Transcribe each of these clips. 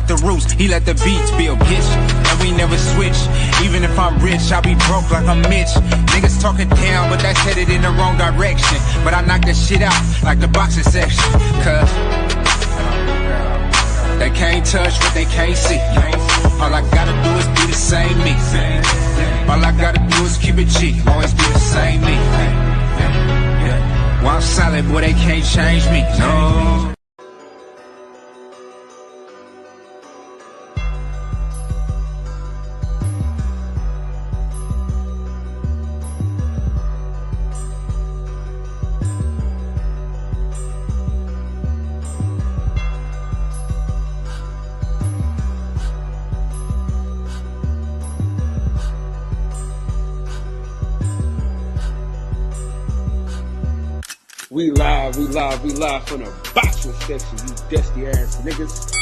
got the roots, he let the beats build, bitch. And we never switch. Even if I'm rich, I'll be broke like I'm Mitch. Niggas talking down, but that's headed in the wrong direction. But I knock that shit out like the boxing section. Cause they can't touch what they can't see. All I gotta do is be the same me. All I gotta do is keep it G. Always be the same me. While I'm silent, boy, they can't change me. No. We live from the boxing section, you dusty ass niggas.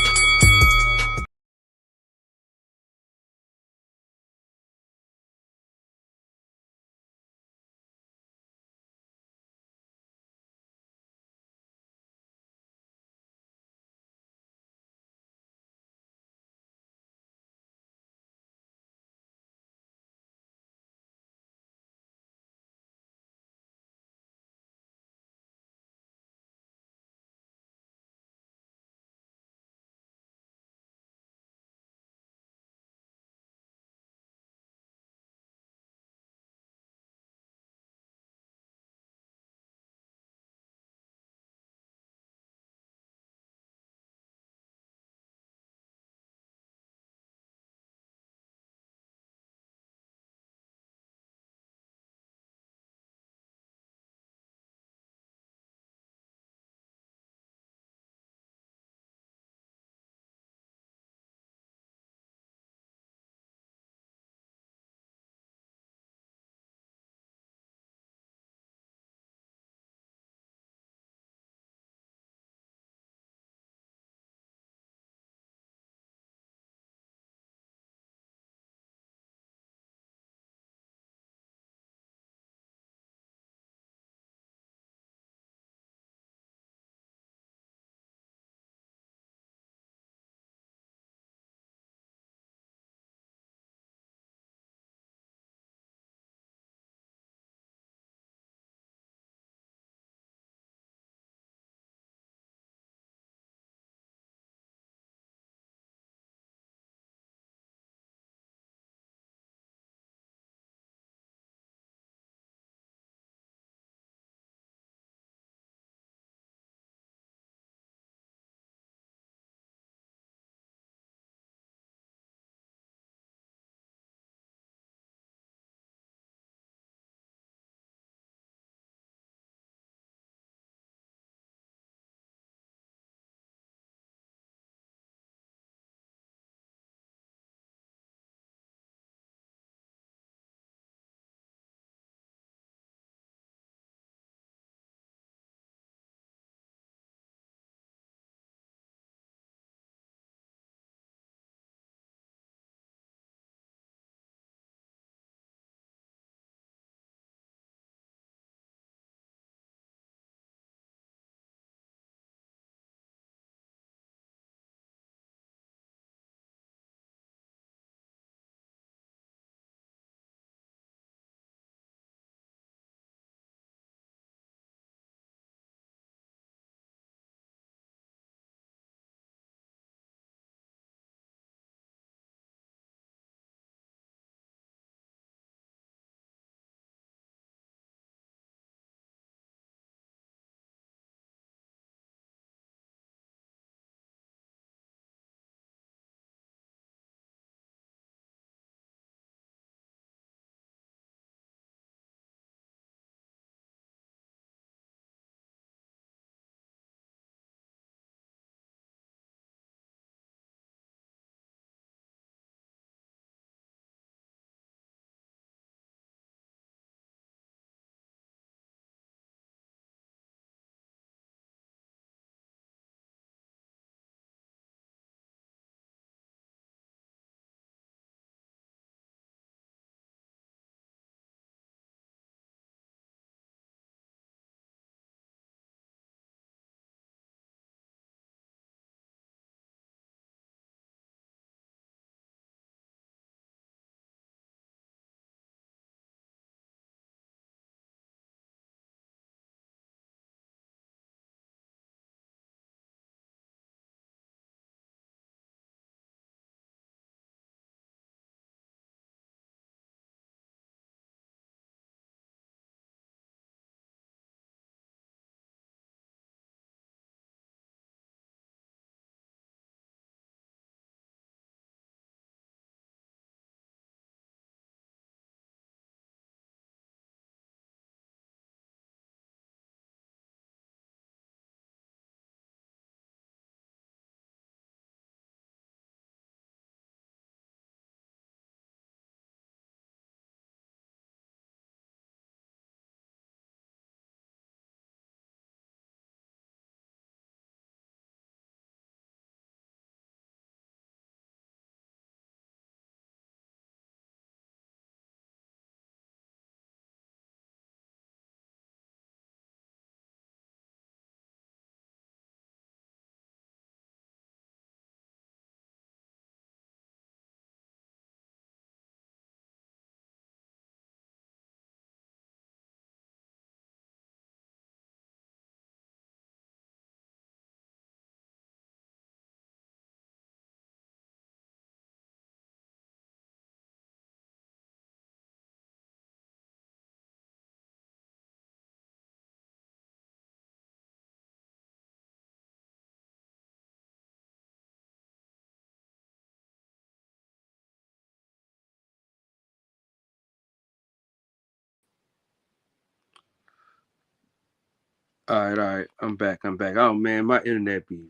All right. I'm back. Oh man, my internet be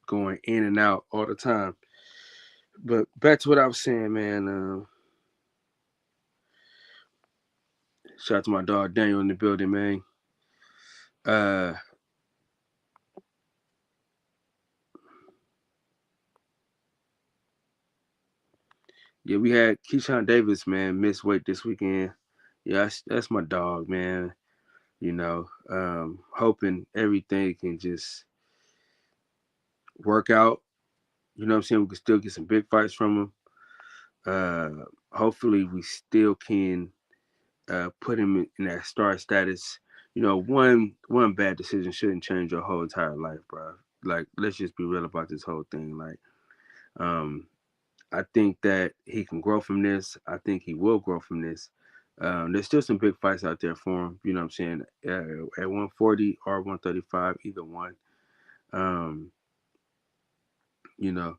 going in and out all the time. But back to what I was saying, man. Shout out to my dog Daniel in the building, man. Uh, yeah, we had Keyshawn Davis, man, miss weight this weekend. Yeah, that's my dog, man. Hoping everything can just work out. You know what I'm saying? We can still get some big fights from him. Hopefully we still can put him in that star status. One bad decision shouldn't change your whole entire life, bro. Like, let's just be real about this whole thing. Like, I think that he can grow from this. I think he will grow from this. There's still some big fights out there for him. You know what I'm saying? At 140 or 135, either one. You know,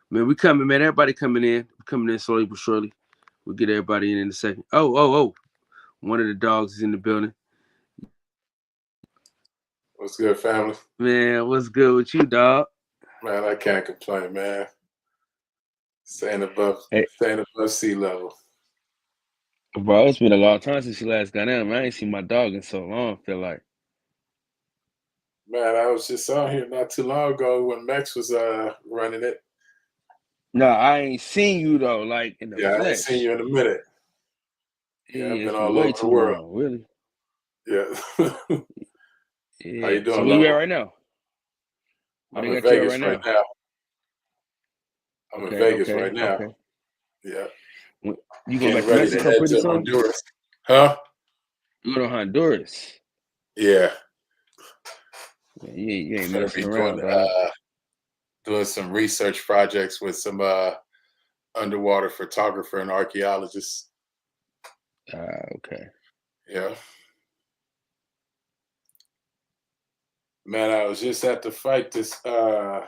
man, we coming, man. Everybody coming in. We're coming in slowly but surely. We'll get everybody in a second. Oh. One of the dogs is in the building. What's good, family? Man, what's good with you, dog? Man, I can't complain, man. Staying above sea level. Bro, it's been a long time since you last got in. Man, I ain't seen my dog in so long, I feel like. Man, I was just on here not too long ago when Max was running it. No, I ain't seen you though, like in the flesh. I ain't seen you in a minute. Yeah, I've been all over the world. Long, really? Yeah. Yeah. How you doing? So where you at right now? I'm in Vegas right now. I'm in Vegas right now. Okay. Yeah. You going back to Mexico pretty soon? Honduras. Huh? You go to Honduras? Yeah. You ain't messing around, dog. Doing some research projects with some underwater photographer and archaeologist. Okay. Yeah. Man, I was just at the fight I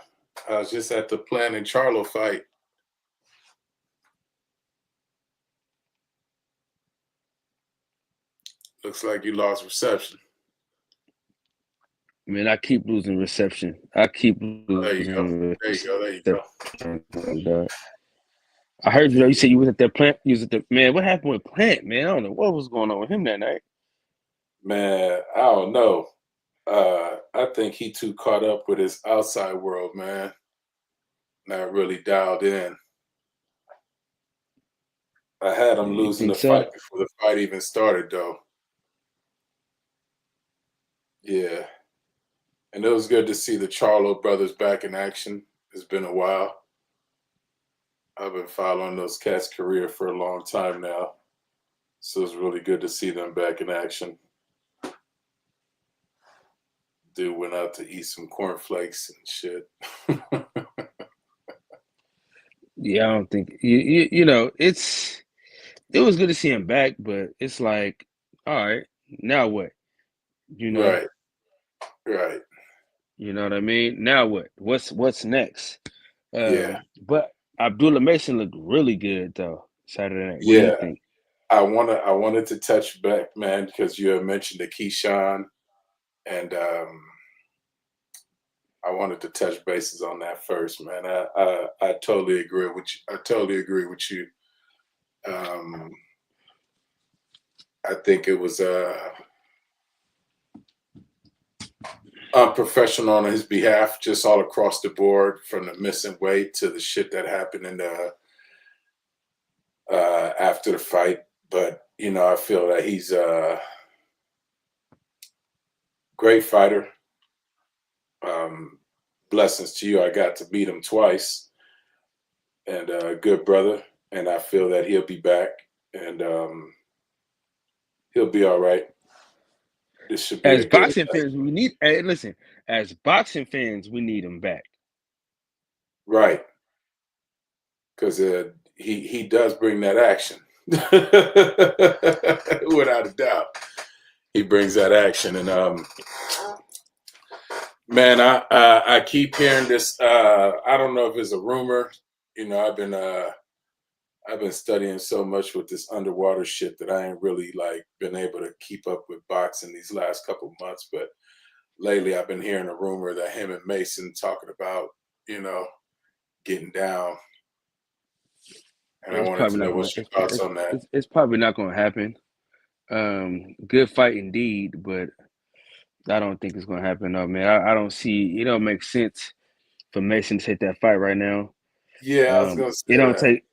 was just at the Plan and Charlo fight. Looks like you lost reception. Man, I keep losing reception. I keep losing. There you go. I heard you said you was at that Plant. You was at the man. What happened with Plant, man? I don't know what was going on with him that night. Man, I don't know. I think he too caught up with his outside world, man. Not really dialed in. I had him losing the fight before the fight even started, though. Yeah. And it was good to see the Charlo brothers back in action. It's been a while. I've been following those cats' career for a long time now. So it's really good to see them back in action. Dude went out to eat some cornflakes and shit. Yeah, I don't think you know, it was good to see him back, but it's like, all right, now what? You know? Right. You know what I mean? Now what? What's next? Yeah. But Abdullah Mason looked really good though Saturday night. What do you think? I wanted to touch back, man, because you had mentioned the Keyshawn, and I wanted to touch bases on that first, man. I totally agree with you. I think it was unprofessional on his behalf, just all across the board, from the missing weight to the shit that happened in the after the fight. But I feel that he's a great fighter. Blessings to you. I got to meet him twice, and a good brother. And I feel that he'll be back, and he'll be all right. This should be as boxing fans, we need. Hey, listen, as boxing fans, we need him back. Right, because he does bring that action, without a doubt. He brings that action, and man, I keep hearing this. I don't know if it's a rumor. I've I've been studying so much with this underwater shit that I ain't really like been able to keep up with boxing these last couple months. But lately, I've been hearing a rumor that him and Mason talking about, you know, getting down. And I It's wanted to probably not know gonna. what's your thoughts on that. It's probably not gonna happen. Good fight indeed, but I don't think it's gonna happen. No, man. I don't see. It don't make sense for Mason to take that fight right now. Yeah, I was gonna It say don't that. take.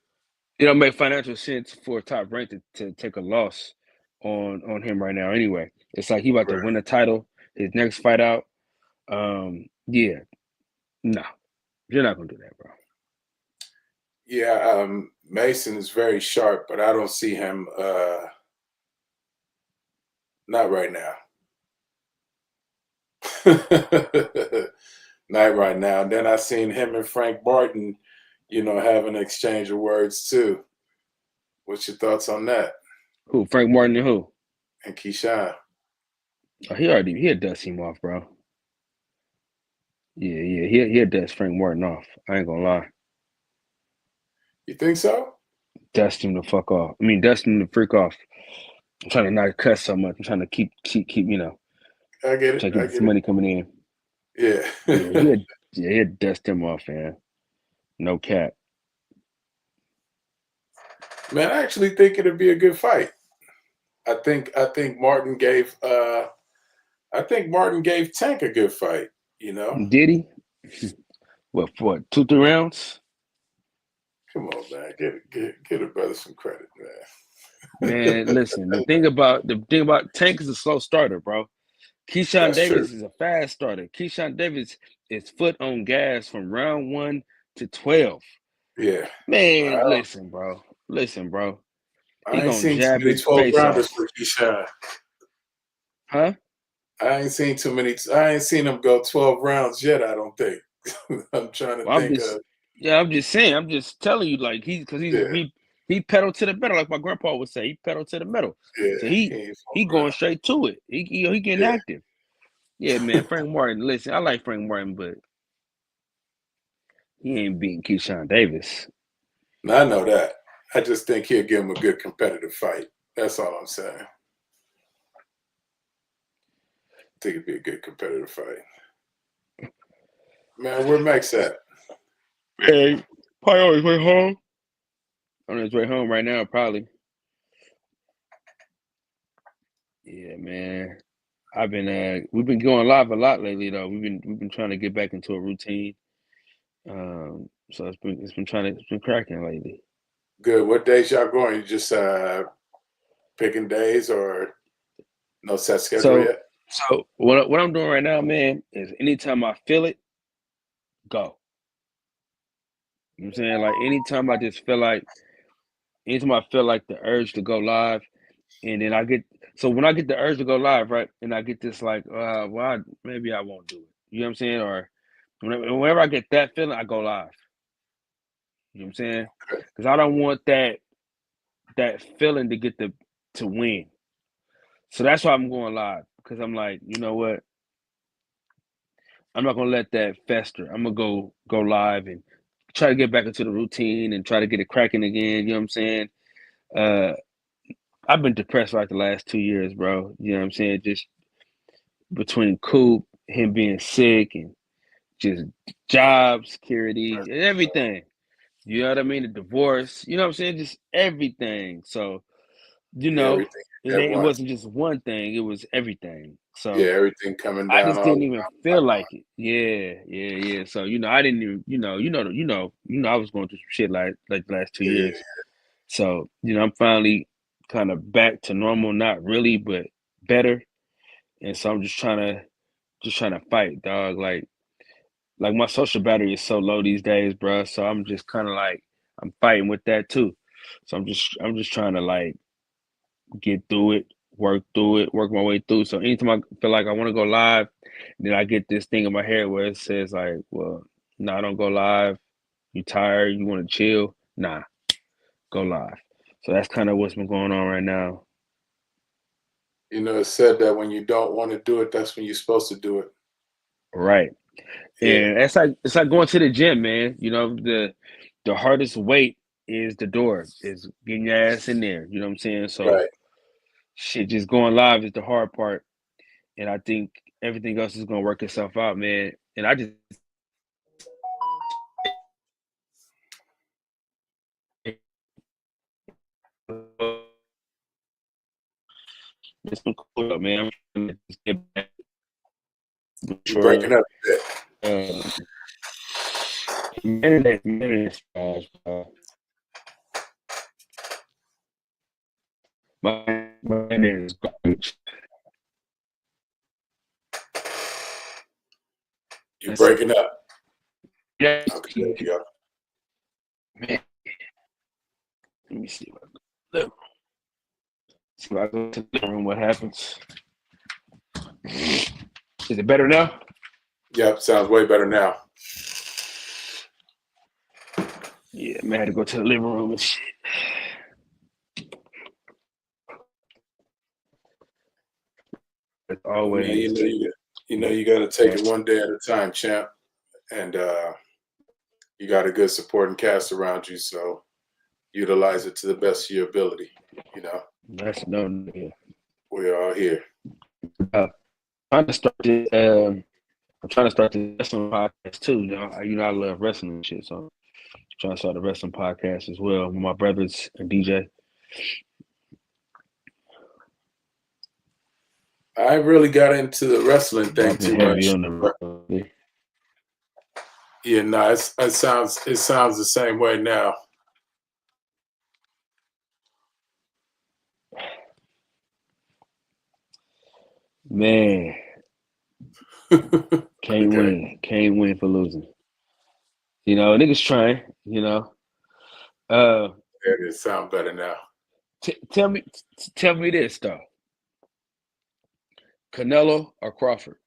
It don't make financial sense for Top Rank to take a loss on him right now. Anyway, it's like he about to Right. win the title. His next fight out. Yeah, no, you're not gonna do that, bro. Yeah, Mason is very sharp, but I don't see him not right now. Not right now. And then I seen him and Frank Martin, have an exchange of words too. What's your thoughts on that? Who? Frank Martin and who? And Keyshawn. Oh, he had dust him off, bro. Yeah, he had dust Frank Martin off. I ain't gonna lie. You think so? Dust him the fuck off. I mean, dust him the freak off. I'm trying to not cuss so much. I'm trying to keep, I get it. trying to I keep this get it. money coming in. Yeah. He had dust him off, man. No cap. Man, I actually think it'd be a good fight. I think Martin gave Tank a good fight, Did he? What, 2-3 rounds? Come on, man. Get a brother some credit, man. Man, listen. The thing about Tank is a slow starter, bro. Keyshawn That's true. Davis is a fast starter. Keyshawn Davis is foot on gas from round 1 to 12. Yeah. Man, listen, bro. He I ain't gonna seen too jab many his 12 face rounders off. for Keyshawn. Huh? I ain't seen him go 12 rounds yet, I don't think. I'm trying to Well, think of. I'm just saying. I'm just telling you, like Yeah. he pedaled to the metal, like my grandpa would say. He pedaled to the metal. Yeah. So he ain't going around. straight to it. He getting Yeah. active. Yeah, man. Frank Martin. Listen, I like Frank Martin, but he ain't beating Keyshawn Davis. Now, I know that. I just think he'll give him a good competitive fight. That's all I'm saying. I think it'd be a good competitive fight. Man, where Max at? Hey, probably on his way home. On his way home right now, probably. Yeah, man. We've been going live a lot lately though. We've been trying to get back into a routine. So it's been cracking lately. Good. What days y'all going? You just picking days or no set schedule yet? So what I'm doing right now, man, is anytime I feel it, go. You know what I'm saying? Like anytime I feel like the urge to go live, and then when I get the urge to go live, right, and I get this like, maybe I won't do it. You know what I'm saying? Or whenever I get that feeling, I go live. You know what I'm saying? Because I don't want that feeling to win. So that's why I'm going live, because I'm like, you know what? I'm not gonna let that fester. I'm gonna go live and try to get back into the routine and try to get it cracking again. You know what I'm saying? I've been depressed for like the last 2 years, bro. You know what I'm saying? Just between Coop, him being sick, and just job security and everything. You know what I mean? The divorce. You know what I'm saying? Just everything. So, Yeah, everything at it once. wasn't just one thing. It was everything. Yeah, So everything coming I down just all didn't the even time. feel like it. Yeah. So I didn't even, I was going through some shit like the last 2 years. Yeah. So I'm finally kind of back to normal, not really, but better. And so I'm just trying to fight, dog. Like my social battery is so low these days, bro. So I'm just kind of like I'm fighting with that too. So I'm just trying to like get through it, work my way through. So anytime I feel like I want to go live, then I get this thing in my head where it says like, well, no, don't go live. You tired? You want to chill? Nah, go live. So that's kind of what's been going on right now. It's said that when you don't want to do it, that's when you're supposed to do it. Right. Yeah. And it's like going to the gym, man. The hardest weight is the door. Is getting your ass in there. You know what I'm saying? So Right. shit, just going live is the hard part, and I think everything else is gonna work itself out, man. And I just it's been cool, man. I'm gonna just get back. You're breaking up a bit. Minutes, my name is garbage. You're breaking up. Yeah. Okay, there you go. Man. Let me see what see if I go to the living room, what happens. Is it better now? Yep, sounds way better now. Yeah, man, I had to go to the living room and shit. As always. Man, you got to take it one day at a time, champ. And you got a good supporting cast around you, so utilize it to the best of your ability. You know, That's no. Yeah. We're all here. Trying to start this. I'm trying to start the wrestling podcast too. You know, I love wrestling and shit, so I'm trying to start a wrestling podcast as well with my brothers and DJ. I really got into the wrestling thing too much. Yeah, no, it sounds the same way now. Man, can't win for losing. You know, niggas trying. You know. It sound better now. Tell me this though. Canelo or Crawford?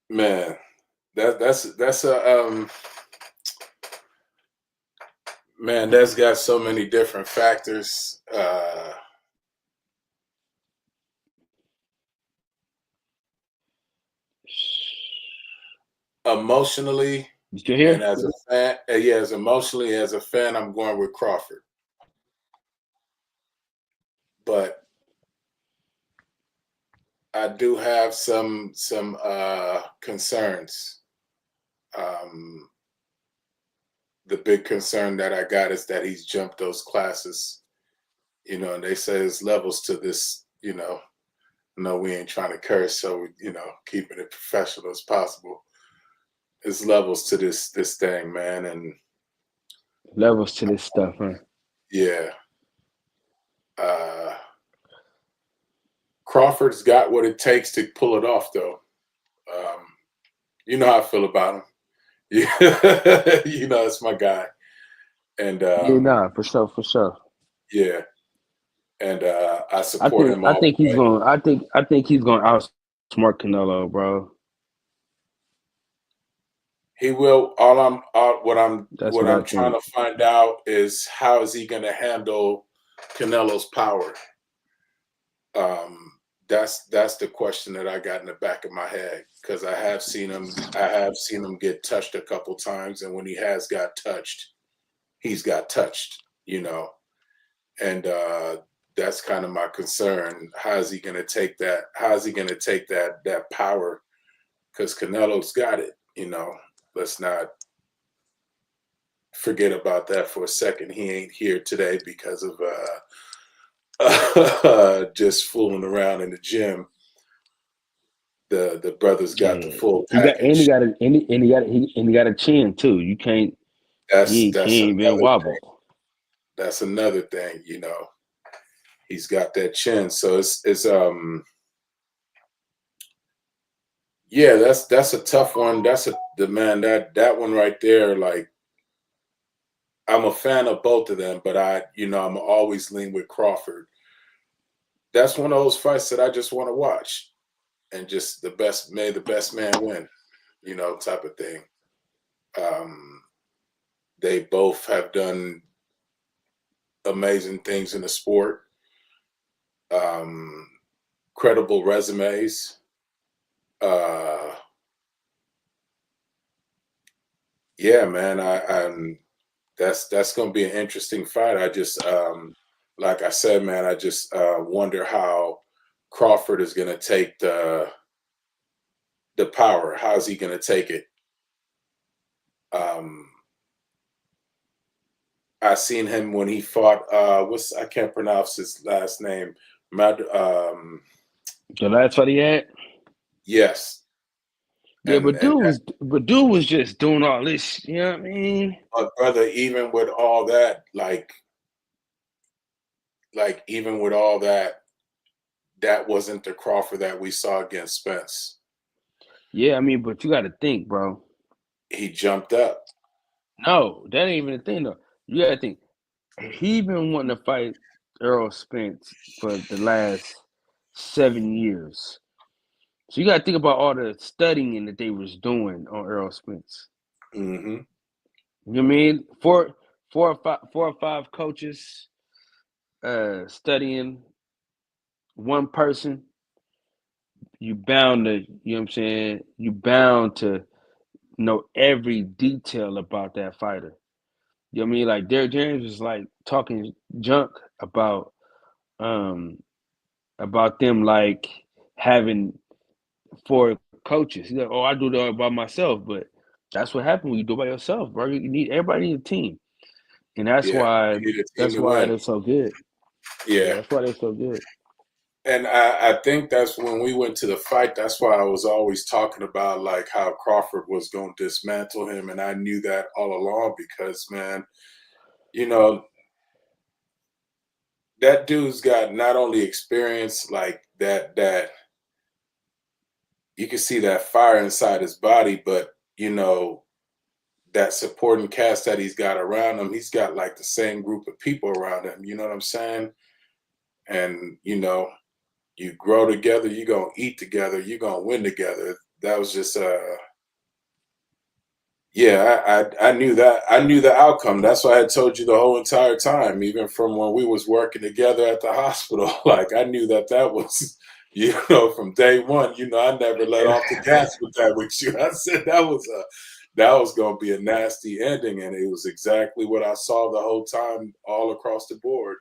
Man, that's a man, that's got so many different factors. Emotionally, and as a fan, emotionally as a fan, I'm going with Crawford. But I do have some concerns. The big concern that I got is that he's jumped those classes, you know, and they say there's levels to this, you know. No, we ain't trying to curse, so you know, keeping it professional as possible. There's levels to this thing, man, and levels to this stuff, huh? Yeah. Crawford's got what it takes to pull it off, though. You know how I feel about him. Yeah, you know, it's my guy. And for sure. Yeah. And I support him. I think he's going. I think he's going to outsmart Canelo, bro. He will. What I'm trying to find out is how is he going to handle Canelo's power. That's the question that I got in the back of my head, because I have seen him get touched a couple times, and when he has got touched, he's got touched, you know, and that's kind of my concern. How is he going to take that? How is he going to take that power? Because Canelo's got it, you know. Let's not forget about that for a second. He ain't here today because of just fooling around in the gym. The brothers got the full package. He got a chin too. You can't. He ain't been wobble. That's another thing, you know. He's got that chin, so it's yeah, that's a tough one. That one right there. Like, I'm a fan of both of them, but I'm always lean with Crawford. That's one of those fights that I just want to watch, and just may the best man win, you know, type of thing. They both have done amazing things in the sport. credible resumes. Yeah, man, that's gonna be an interesting fight. I just like I said, man, I just wonder how Crawford is gonna take the power. How's he gonna take it? Um, I seen him when he fought what's I can't pronounce his last name. The last fight he had. Yes. Yeah, And dude was just doing all this. You know what I mean? brother, even with all that, like even with all that, that wasn't the Crawford that we saw against Spence. Yeah, I mean, but you got to think, bro. He jumped up. No, that ain't even the thing, though. You got to think. He been wanting to fight Errol Spence for the last 7 years. So you got to think about all the studying that they was doing on Errol Spence. Mm-hmm. You know what I mean? Four or five coaches studying one person. You bound to, you know what I'm saying? You bound to know every detail about that fighter. You know what I mean? Like Derrick James was like talking junk um about them like having 4 coaches. He's like, oh, I do that by myself, but that's what happened when you do it by yourself, bro. You need everybody in a team. And that's Yeah, why you need a team to win. they're so good. Yeah, Yeah. that's why they're so good. And I think that's when we went to the fight. That's why I was always talking about like how Crawford was going to dismantle him, and I knew that all along because, man, you know, that dude's got not only experience like that you can see that fire inside his body, but that supporting cast that he's got around him, he's got like the same group of people around him. You know what I'm saying? And you grow together, you're gonna eat together, you're gonna win together. That was just yeah, I knew that. I knew the outcome. That's why I told you the whole entire time, even from when we was working together at the hospital. Like I knew that was, from day one. I never let off the gas with that with you. I said that was gonna be a nasty ending, and it was exactly what I saw the whole time, all across the board.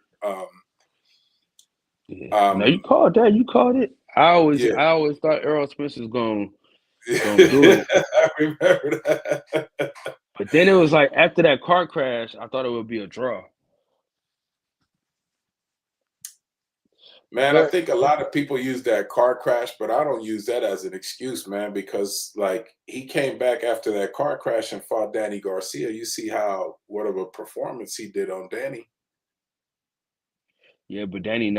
No, you called that. You called it. I Yeah. always thought Errol Spence was gonna do it. I remember that. But then it was like after that car crash, I thought it would be a draw. Man, I think a lot of people use that car crash, but I don't use that as an excuse, man, because like he came back after that car crash and fought Danny Garcia. You see what of a performance he did on Danny. Yeah, but Danny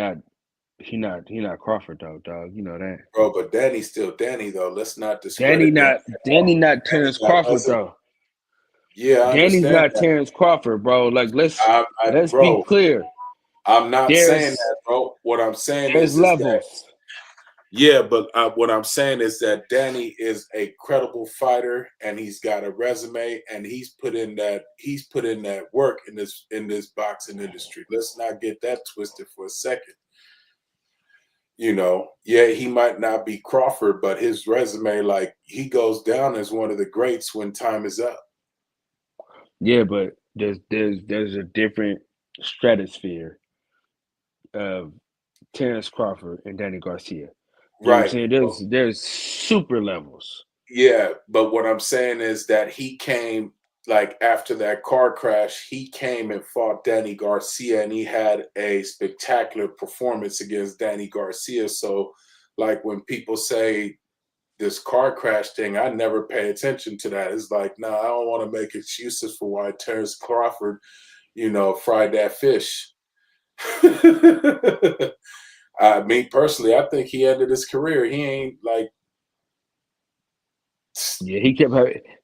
he not Crawford though, dog. You know that. Bro, but Danny's still Danny though. Let's not discredit Danny not Terrence Crawford though. Yeah, I Danny's understand not that. Terrence Crawford, bro. Like let's bro, be clear. I'm not saying that, bro. What I'm saying is levels. Yeah, but what I'm saying is that Danny is a credible fighter, and he's got a resume, and he's put in that work in this boxing industry. Let's not get that twisted for a second. Yeah, he might not be Crawford, but his resume, like he goes down as one of the greats when time is up. Yeah, but there's a different stratosphere of Terrence Crawford and Danny Garcia. You know what I'm saying? There's super levels. Yeah, but what I'm saying is that he came like after that car crash, he came and fought Danny Garcia, and he had a spectacular performance against Danny Garcia. So like when people say this car crash thing, I never pay attention to that. It's like, no, I don't want to make excuses for why Terrence Crawford, fried that fish. Me personally, I think he ended his career. He ain't like. Yeah,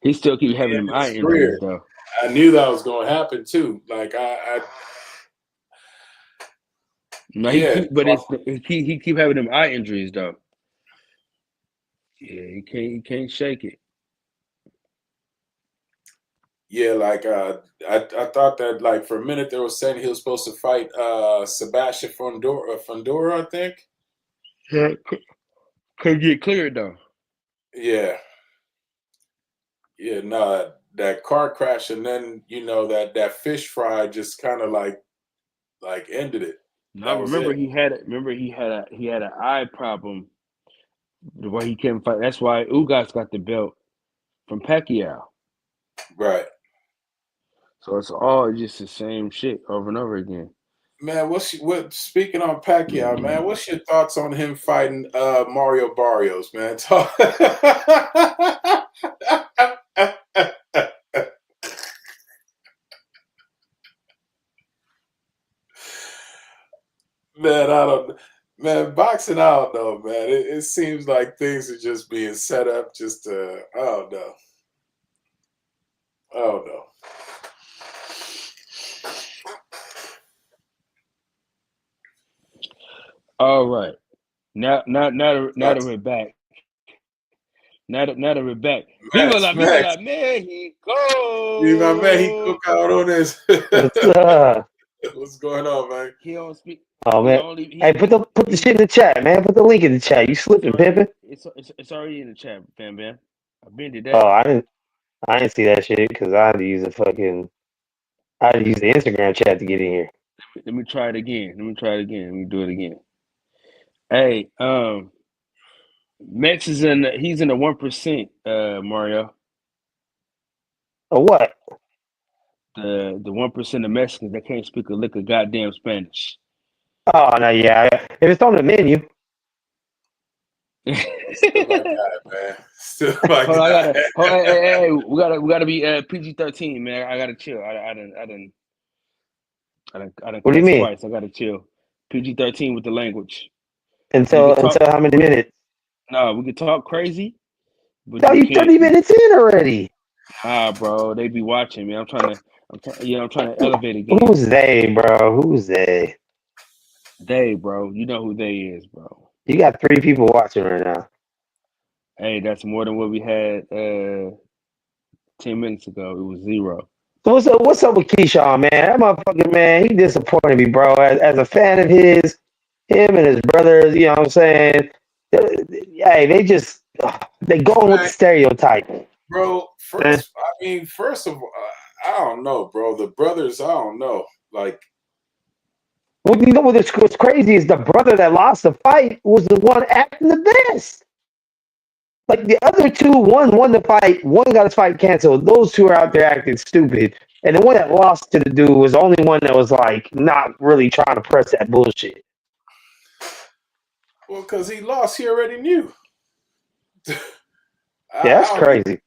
he still keep having them eye injuries though. I knew that was going to happen too. Like no, yeah, he keep having them eye injuries though. Yeah, he can't shake it. Yeah, like I thought that like for a minute they were saying he was supposed to fight Sebastian Fundora, I think. Yeah, could get cleared though. Yeah, yeah, no, that car crash and then that fish fry just kind of like ended it. And I That was remember it. he had an eye problem where he couldn't fight. That's why Ugas got the belt from Pacquiao. Right. So it's all just the same shit over and over again. Man, what speaking on Pacquiao, man, what's your thoughts on him fighting Mario Barrios, man? Man, I don't man, boxing, I don't know, man. It seems like things are just being set up just to I don't know. I don't know. All right. Now that That's we're back. Now that we're back. Viva Max. la Mexico! See my man, he cook out on this. What's up? What's going on, man? He don't speak. Oh He man. only Hey, put the shit in the chat, man. Put the link in the chat. You slipping, pimping? It's already in the chat, Bam Bam. I've been to Oh, that. I didn't see that shit because I had to use I had to use the Instagram chat to get in here. Let me try it again. Let me do it again. Hey, Mex he's in the 1%, Mario. Oh what? The 1% of Mexicans that can't speak a lick of goddamn Spanish. Oh no, yeah. If it's on the menu. Still my guy, man. Still my Hold on, guy. hey, we gotta be PG-13, man. I gotta chill. I done What do you cussed mean? twice. I gotta chill. PG-13 with the language. Until how many minutes? No, we can talk crazy, but No, you you can't. 30 minutes in already. Nah, bro, they be watching me. I'm trying to elevate again. Who's they, bro? Who's they? They, bro, you know who they is, bro. You got 3 people watching right now. Hey, that's more than what we had 10 minutes ago. It was 0. So what's up with Keyshawn, man? That motherfucker, man, he disappointed me, bro. As a fan of his, him and his brothers, you know what I'm saying? Hey, they going with the stereotype. Bro, first of all, I don't know, bro. The brothers, I don't know. Like, Well, you know what's crazy is the brother that lost the fight was the one acting the best. Like the other two, one won the fight, one got his fight canceled. Those two are out there acting stupid. And the one that lost to the dude was the only one that was like not really trying to press that bullshit. well, because he lost, he already knew. Yeah, that's crazy.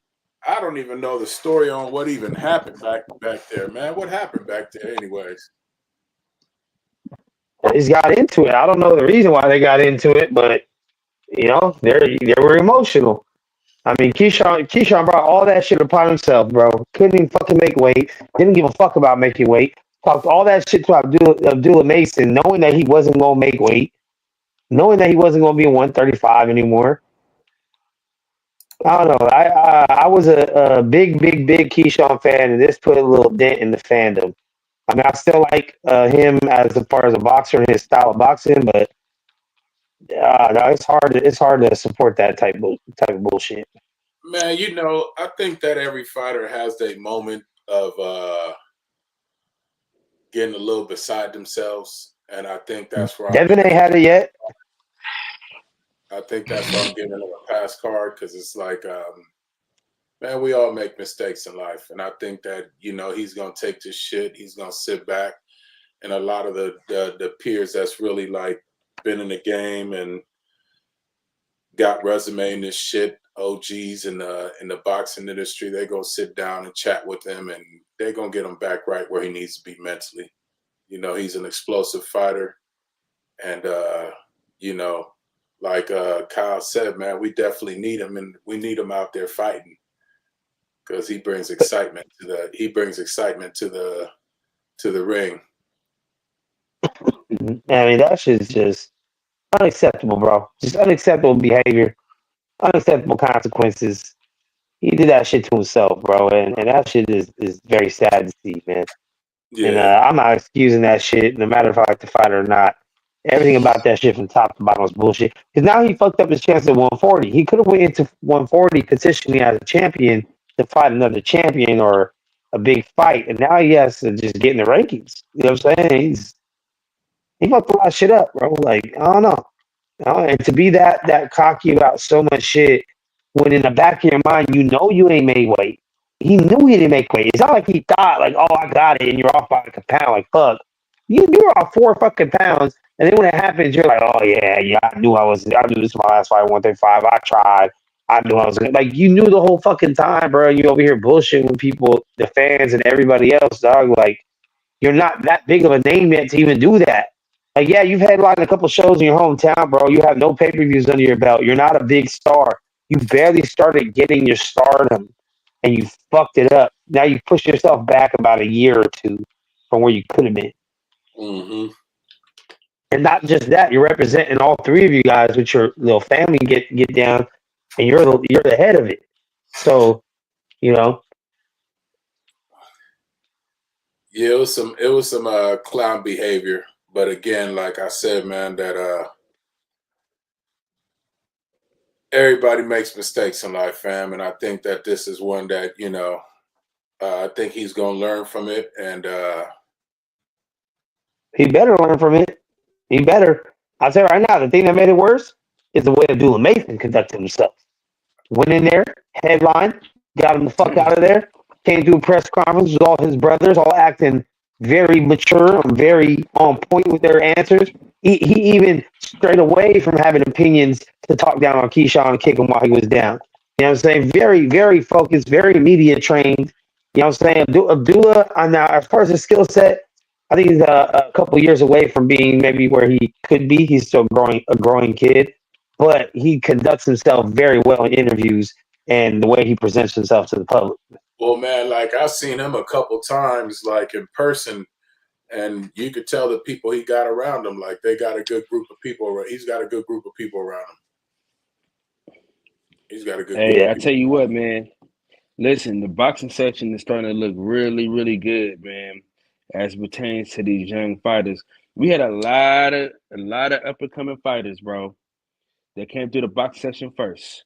I don't even know the story on what even happened back there, man. What happened back there, anyways? They just got into it. I don't know the reason why they got into it, but you know, they were emotional. I mean, Keyshawn brought all that shit upon himself, bro. Couldn't even fucking make weight. Didn't give a fuck about making weight. Talked all that shit to Abdullah Mason, knowing that he wasn't gonna make weight, knowing that he wasn't gonna be 135 anymore. I don't know. I was a big Keyshawn fan, and this put a little dent in the fandom. I mean, I still like him as far as a boxer and his style of boxing, but no, it's hard to support that type of bullshit. Man, I think that every fighter has their moment of getting a little beside themselves, and I think that's where Devin ain't had it yet. I think that's why I'm giving him a pass card, because it's like, man, we all make mistakes in life, and I think that he's gonna take this shit. He's gonna sit back, and a lot of the peers that's really like been in the game and got resume in this shit, OGs in the boxing industry, they gonna sit down and chat with him, and they're gonna get him back right where he needs to be mentally. He's an explosive fighter, and like Kyle said, man, we definitely need him, and we need him out there fighting, because he brings excitement to the ring. I mean, that shit's just unacceptable, bro. Just unacceptable behavior, unacceptable consequences. He did that shit to himself, bro, and that shit is very sad to see, man. And Yeah. I'm not excusing that shit, no matter if I like the fighter or not. Everything about that shit from top to bottom is bullshit. Because now he fucked up his chance at 140. He could have went into 140 petitioning as a champion to fight another champion or a big fight, and now he has to just get in the rankings. You know what I'm saying? He fucked a lot of shit up, bro. Like, I don't know. And to be that cocky about so much shit, when in the back of your mind you know you ain't made weight. He knew he didn't make weight. It's not like he thought like, oh, I got it, and you're off by like a pound. Like, fuck, you were off 4 fucking pounds, and then when it happens, you're like, oh yeah, I knew this was my last fight, 135. I tried. I knew I was gonna, like, you knew the whole fucking time, bro. You over here bullshitting with people, the fans, and everybody else, dog. Like, you're not that big of a name yet to even do that. Like, yeah, you've headlined a couple shows in your hometown, bro. You have no pay-per-views under your belt. You're not a big star. You barely started getting your stardom, and you fucked it up. Now you push yourself back about a year or two from where you could have been. Mm-hmm. And not just that, you're representing all 3 of you guys with your little family get down, and you're the head of it. So, you know. Yeah, it was some clown behavior. But again, like I said, man, that everybody makes mistakes in life, fam, and I think that this is one that, you know, I think he's gonna learn from it, and He better learn from it. He better. I'll tell you right now, the thing that made it worse is the way Abdullah Mason conducted himself. Went in there, headline, got him the fuck out of there, came to a press conference with all his brothers, all acting very mature and very on point with their answers. He even strayed away from having opinions to talk down on Keyshawn and kick him while he was down. You know what I'm saying? Very, very focused, very media trained. You know what I'm saying? Abdullah, now, as far as his skill set, I think he's a couple years away from being maybe where he could be. He's still a growing kid, but he conducts himself very well in interviews and the way he presents himself to the public. well, man, like I've seen him a couple times, like in person, and you could tell the people he got around him, like they got a good group of people. He's got a good group of people around him. He's got a good. Hey, I tell you what, man. Listen, the boxing section is starting to look really, really good, man. As pertains to these young fighters, we had a lot of up and coming fighters, bro. That came through the box section first.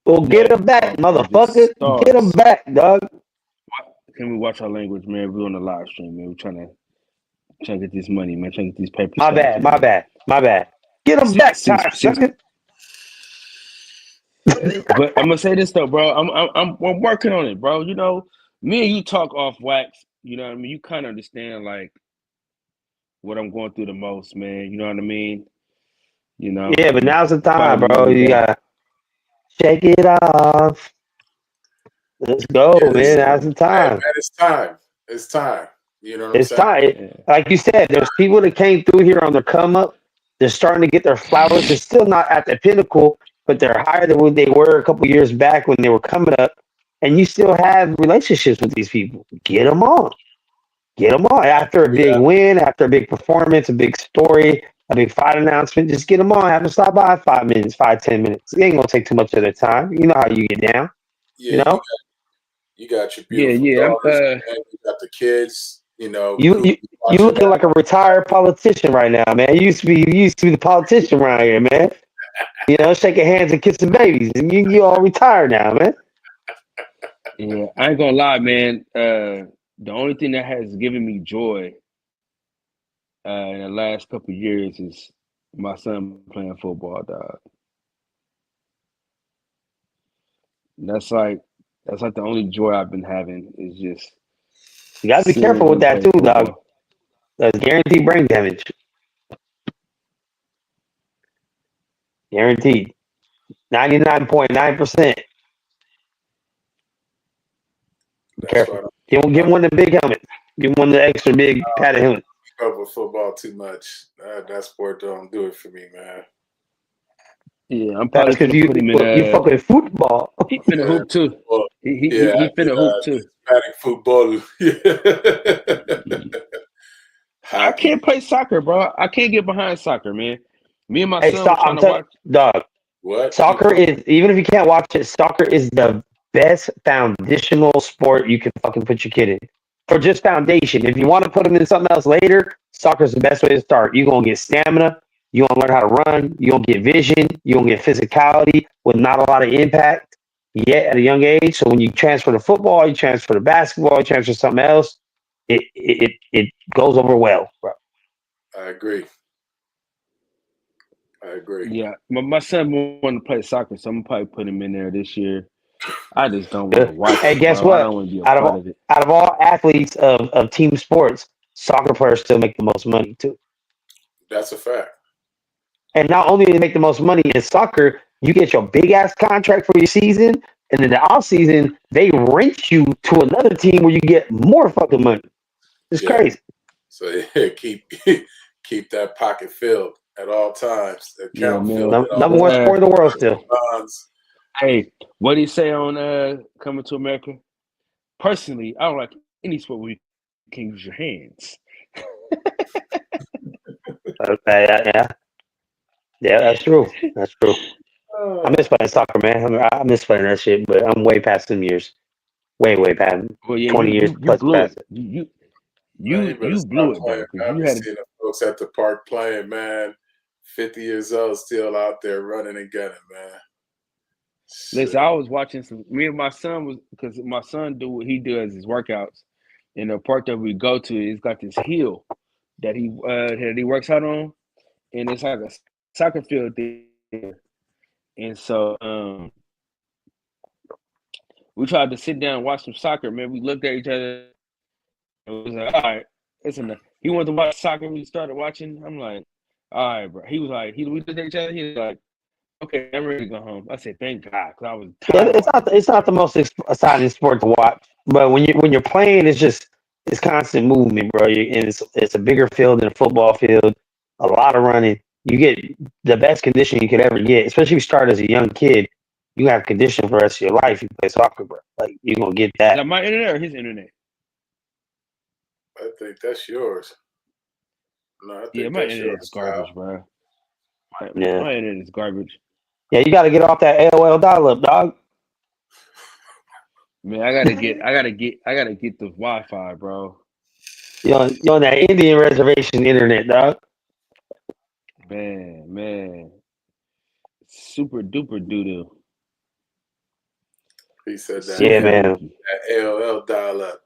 Well, get him back, motherfucker. Get him back, dog. Can we watch our language, man? We're on the live stream, man. We're trying to get this money, man. Trying to get these papers. My bad. Get him back, Ty. But I'm gonna say this though, bro. I'm working on it, bro. You know, me and you talk off wax. You know what I mean? You kind of understand like what I'm going through the most, man. You know what I mean? You know. Yeah, but now's the time, bro. You gotta shake it off. Let's go, man. Now's the time. Man, it's time. It's time. You know what it's I'm saying? Time. Like you said, there's people that came through here on their come up. They're starting to get their flowers. They're still not at the pinnacle, but they're higher than what they were a couple years back when they were coming up. And you still have relationships with these people. Get them on. Get them on. After a big win, after a big performance, a big story, a big fight announcement, just get them on. Have them stop by 5 minutes, 5-10 minutes. It ain't going to take too much of their time. You know how you get down. Yeah, you know? You got your beautiful daughters, you got the kids. You know, you looking like a retired politician right now, man. You used to be the politician around here, man. You know, shaking hands and kissing babies, and you all retired now, man. Yeah, I ain't gonna lie, man. The only thing that has given me joy in the last couple of years is my son playing football, dog. That's like the only joy I've been having is just. You gotta be careful with that too, dog. That's guaranteed brain damage. Guaranteed. 99.9%. Careful. Give him one of the big helmets. Give him one of the extra big padded helmets. Cover football too much. That sport don't do it for me, man. Yeah, I'm probably because you fucking football. He finna hoop too. He finna hoop too. Football. I can't play soccer, bro. I can't get behind soccer, man. Me and my son were trying to watch. Dog, What? Soccer is, even if you can't watch it, soccer is the best foundational sport you can fucking put your kid in. For just foundation. If you want to put them in something else later, soccer is the best way to start. You're going to get stamina. You're going to learn how to run. You're going to get vision. You're going to get physicality with not a lot of impact yet at a young age. So when you transfer to football, you transfer to basketball, you transfer to something else, it goes over well, bro. I agree. Yeah, my son wanted to play soccer, so I'm gonna probably put him in there this year. I just don't want to watch Hey, it, guess bro. I what? don't want to be a Out part of it. of all athletes of team sports, soccer players still make the most money too. That's a fact. And not only do they make the most money in soccer, you get your big ass contract for your season, and in the off season, they rent you to another team where you get more fucking money. It's crazy. So yeah, keep that pocket filled at all times. That account filled at all Number one times. sport in the world still. Hey, what do you say on Coming to America? Personally, I don't like any sport where you can use your hands. Yeah, that's true. That's true. I miss playing soccer, man. I miss playing that shit, but I'm way past them years. Way past 20 years plus blew past it. You you blew it, bro. I've been seeing the folks at the park playing, man. 50 years old, still out there running and gunning, man. Listen, I was watching me and my son because my son do what he does his workouts. In the park that we go to, he's got this hill that he works out on, and it's like a soccer field there. And so we tried to sit down and watch some soccer, man. We looked at each other and was like, all right, it's enough. He wanted to watch soccer. We started watching. I'm like, all right, bro. He was like, we looked at each other. He was like, okay, I'm ready to go home. I said, thank God, because I was tired. It's not the most exciting sport to watch, but when you're playing, it's constant movement, bro. And it's a bigger field than a football field. A lot of running. You get the best condition you could ever get, especially if you start as a young kid. You have condition for the rest of your life. You play soccer, bro. Like you're gonna get that. Is that my internet or his internet? I think that's yours. No, I think my that's internet yours, is garbage, bro. My internet is garbage. Yeah, you got to get off that AOL dial-up, dog. Man, I gotta get the Wi-Fi, bro. You're on that Indian reservation internet, dog. Man, super duper doo-doo. He said that. Yeah, man. That AOL dial-up.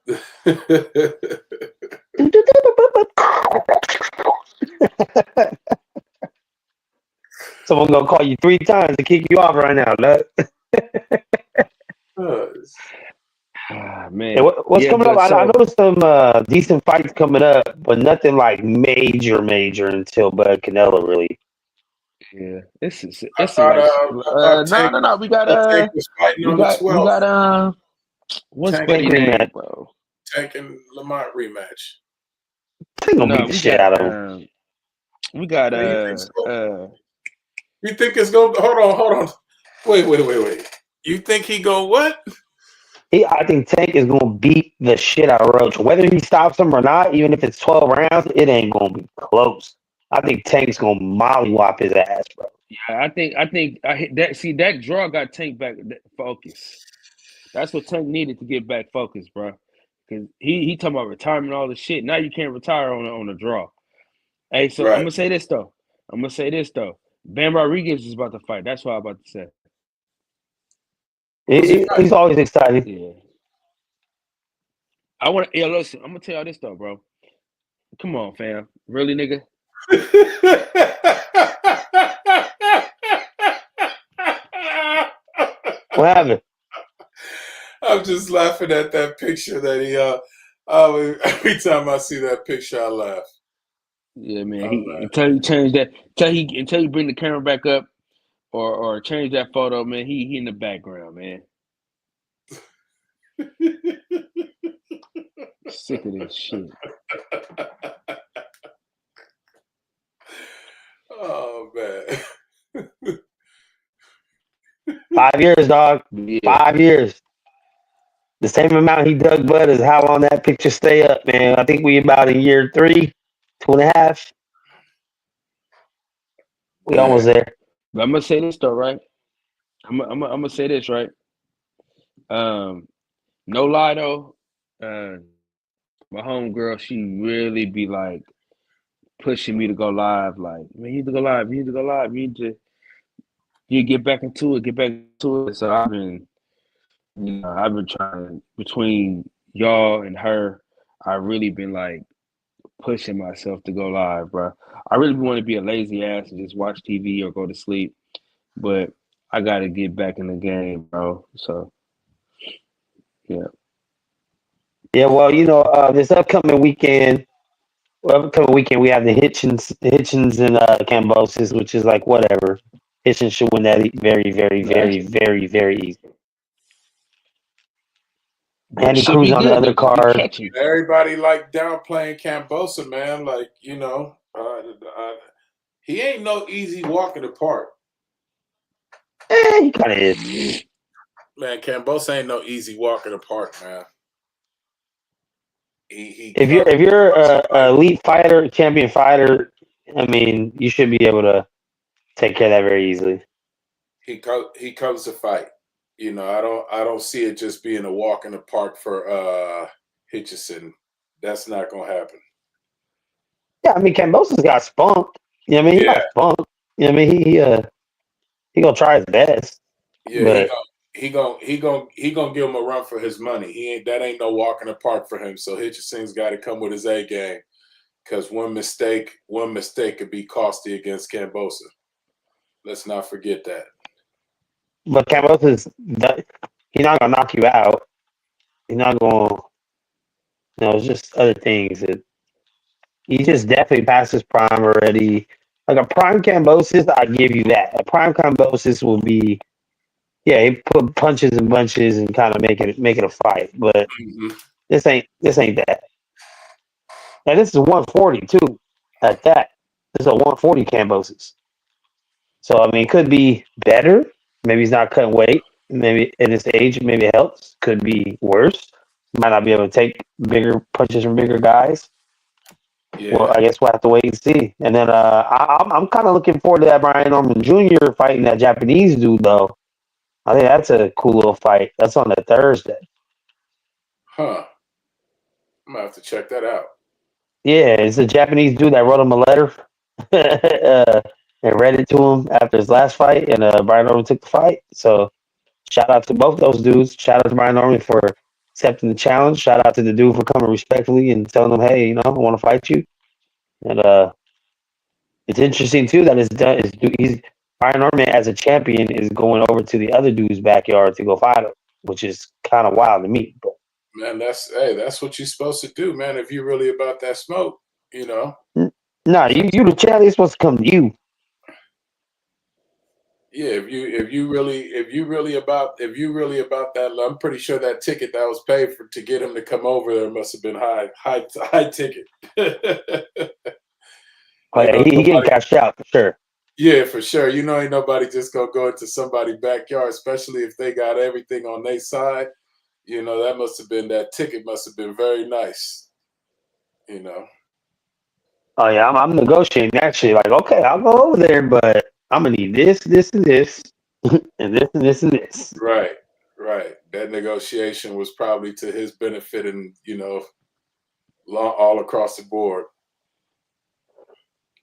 Someone gonna call you 3 times to kick you off right now, dog. Man, hey, what's coming up? I know some decent fights coming up, but nothing like major until Bud Canelo really. Yeah, it's no. We got what's Buddy name, bro? Tank and Lamont rematch. Tank gonna beat the shit out of him. We got You think it's gonna hold on. Wait. You think he gonna what? I think Tank is gonna beat the shit out of Roach. Whether he stops him or not, even if it's 12 rounds, it ain't gonna be close. I think Tank's gonna mollywop his ass, bro. Yeah, I think that draw got Tank back focus. That's what Tank needed to get back focused, bro. Because he talking about retirement, all this shit. Now you can't retire on a draw. Hey, so I'm gonna say this though. Bam Rodriguez is about to fight. That's what I'm about to say. He's always excited. Yeah. Listen, I'm gonna tell y'all this though, bro. Come on, fam. Really, nigga? What happened? I'm just laughing at that picture that he every time I see that picture I laugh. Yeah, man. Until you change that, until you bring the camera back up or change that photo, man, he in the background, man. Sick of this shit. Oh man. 5 years, dog. Yeah. 5 years. The same amount he dug Bud is how long that picture stay up, man. I think we about in year 3, 2.5. We almost there. But I'm gonna say this though, right? I'm gonna say this right. No lie though, my homegirl, she really be like pushing me to go live. Like, man, you need to go live. You need to go live. You get back into it. Get back into it. So I've been trying between y'all and her. I really been like pushing myself to go live, bro. I really want to be a lazy ass and just watch TV or go to sleep, but I got to get back in the game, bro. So yeah. Yeah, well, this upcoming weekend we have the Hitchens and Cambosis, which is like whatever. Hitchens should win that very, very, very, Actually, very, very easy. that Andy should Cruz be on the good. other They're gonna be card. catching. Everybody like downplaying Cambosa, man. Like, he ain't no easy walk in the park. He kind of is. Man, Cambosa ain't no easy walk in the park, man. If you're a elite fighter, champion fighter, I mean, you should be able to take care of that very easily. he comes to fight. I don't see it just being a walk in the park for Hitchison. That's not gonna happen. Yeah, I mean, Cambosa's got spunk. You know what I mean? He got spunk. You know what I mean? He gonna try his best. Yeah, but he gonna give him a run for his money. That ain't no walk in the park for him. So Hitchison's got to come with his A game, because one mistake could be costly against Cambosa. Let's not forget that. But Cambosa's he's not gonna knock you out. He's not gonna. It's just other things that he just definitely passed his prime already. Like a prime Cambosis, I give you that. A prime Cambosis will be, yeah, he put punches and bunches and kind of make it a fight. But this ain't that. And this is 140 too. At that, this is a 140 Cambosis. So I mean, it could be better. Maybe he's not cutting weight. Maybe at his age, maybe it helps. Could be worse. He might not be able to take bigger punches from bigger guys. Yeah. Well, I guess we'll have to wait and see. And then I'm kind of looking forward to that Brian Norman Jr. fighting that Japanese dude, though. I think that's a cool little fight. That's on a Thursday. Huh. I'm gonna have to check that out. Yeah, it's a Japanese dude that wrote him a letter and read it to him after his last fight, and Brian Norman took the fight. So shout out to both those dudes. Shout out to Brian Norman for accepting the challenge. Shout out to the dude for coming respectfully and telling him, hey, I want to fight you. And it's interesting too that he's Brian Norman as a champion is going over to the other dude's backyard to go fight him, which is kind of wild to me. But man, that's what you're supposed to do, man. If you're really about that smoke, No, you the champion. It's supposed to come to you. Yeah, if you really about that, I'm pretty sure that ticket that was paid for to get him to come over there must have been high ticket. Oh, yeah, he getting cashed out for sure. Yeah, for sure. Ain't nobody just gonna go into somebody's backyard, especially if they got everything on their side. That ticket must have been very nice. Oh yeah, I'm negotiating actually. Like, okay, I'll go over there, but I'm gonna need this, this, and this, and this, and this, and this. Right. That negotiation was probably to his benefit, and all across the board.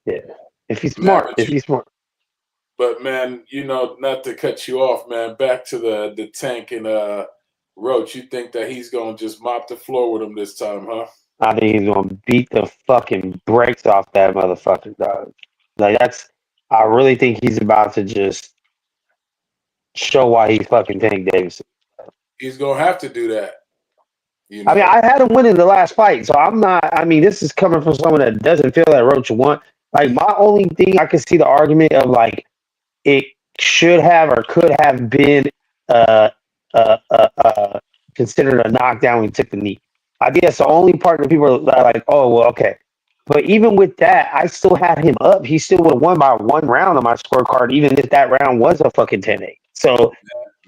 Yeah, if he's smart, But man, not to cut you off, man. Back to the Tank and Roach. You think that he's gonna just mop the floor with him this time, huh? I think he's gonna beat the fucking brakes off that motherfucker, dog. Like I really think he's about to just show why he's fucking Tank Davidson. He's gonna have to do that. I mean, I had him winning the last fight, so I'm not. I mean, this is coming from someone that doesn't feel that Roach won. Like, my only thing I could see the argument of like it should have or could have been considered a knockdown when he took the knee. I think that's the only part that people are like, oh, well, okay. But even with that, I still had him up. He still would have won by 1 round on my scorecard, even if that round was a fucking 10-8. So,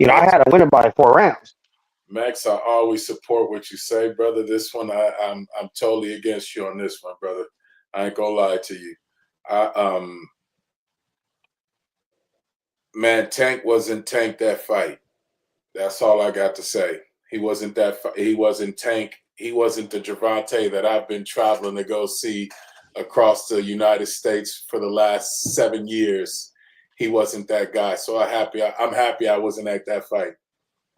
I had to win it by 4 rounds. Max, I always support what you say, brother. This one, I'm totally against you on this one, brother. I ain't gonna lie to you. Man, Tank wasn't Tank that fight. That's all I got to say. He wasn't that. He wasn't Tank. He wasn't the Gervonta that I've been traveling to go see across the United States for the last 7 years. He wasn't that guy. So I'm happy I wasn't at that fight.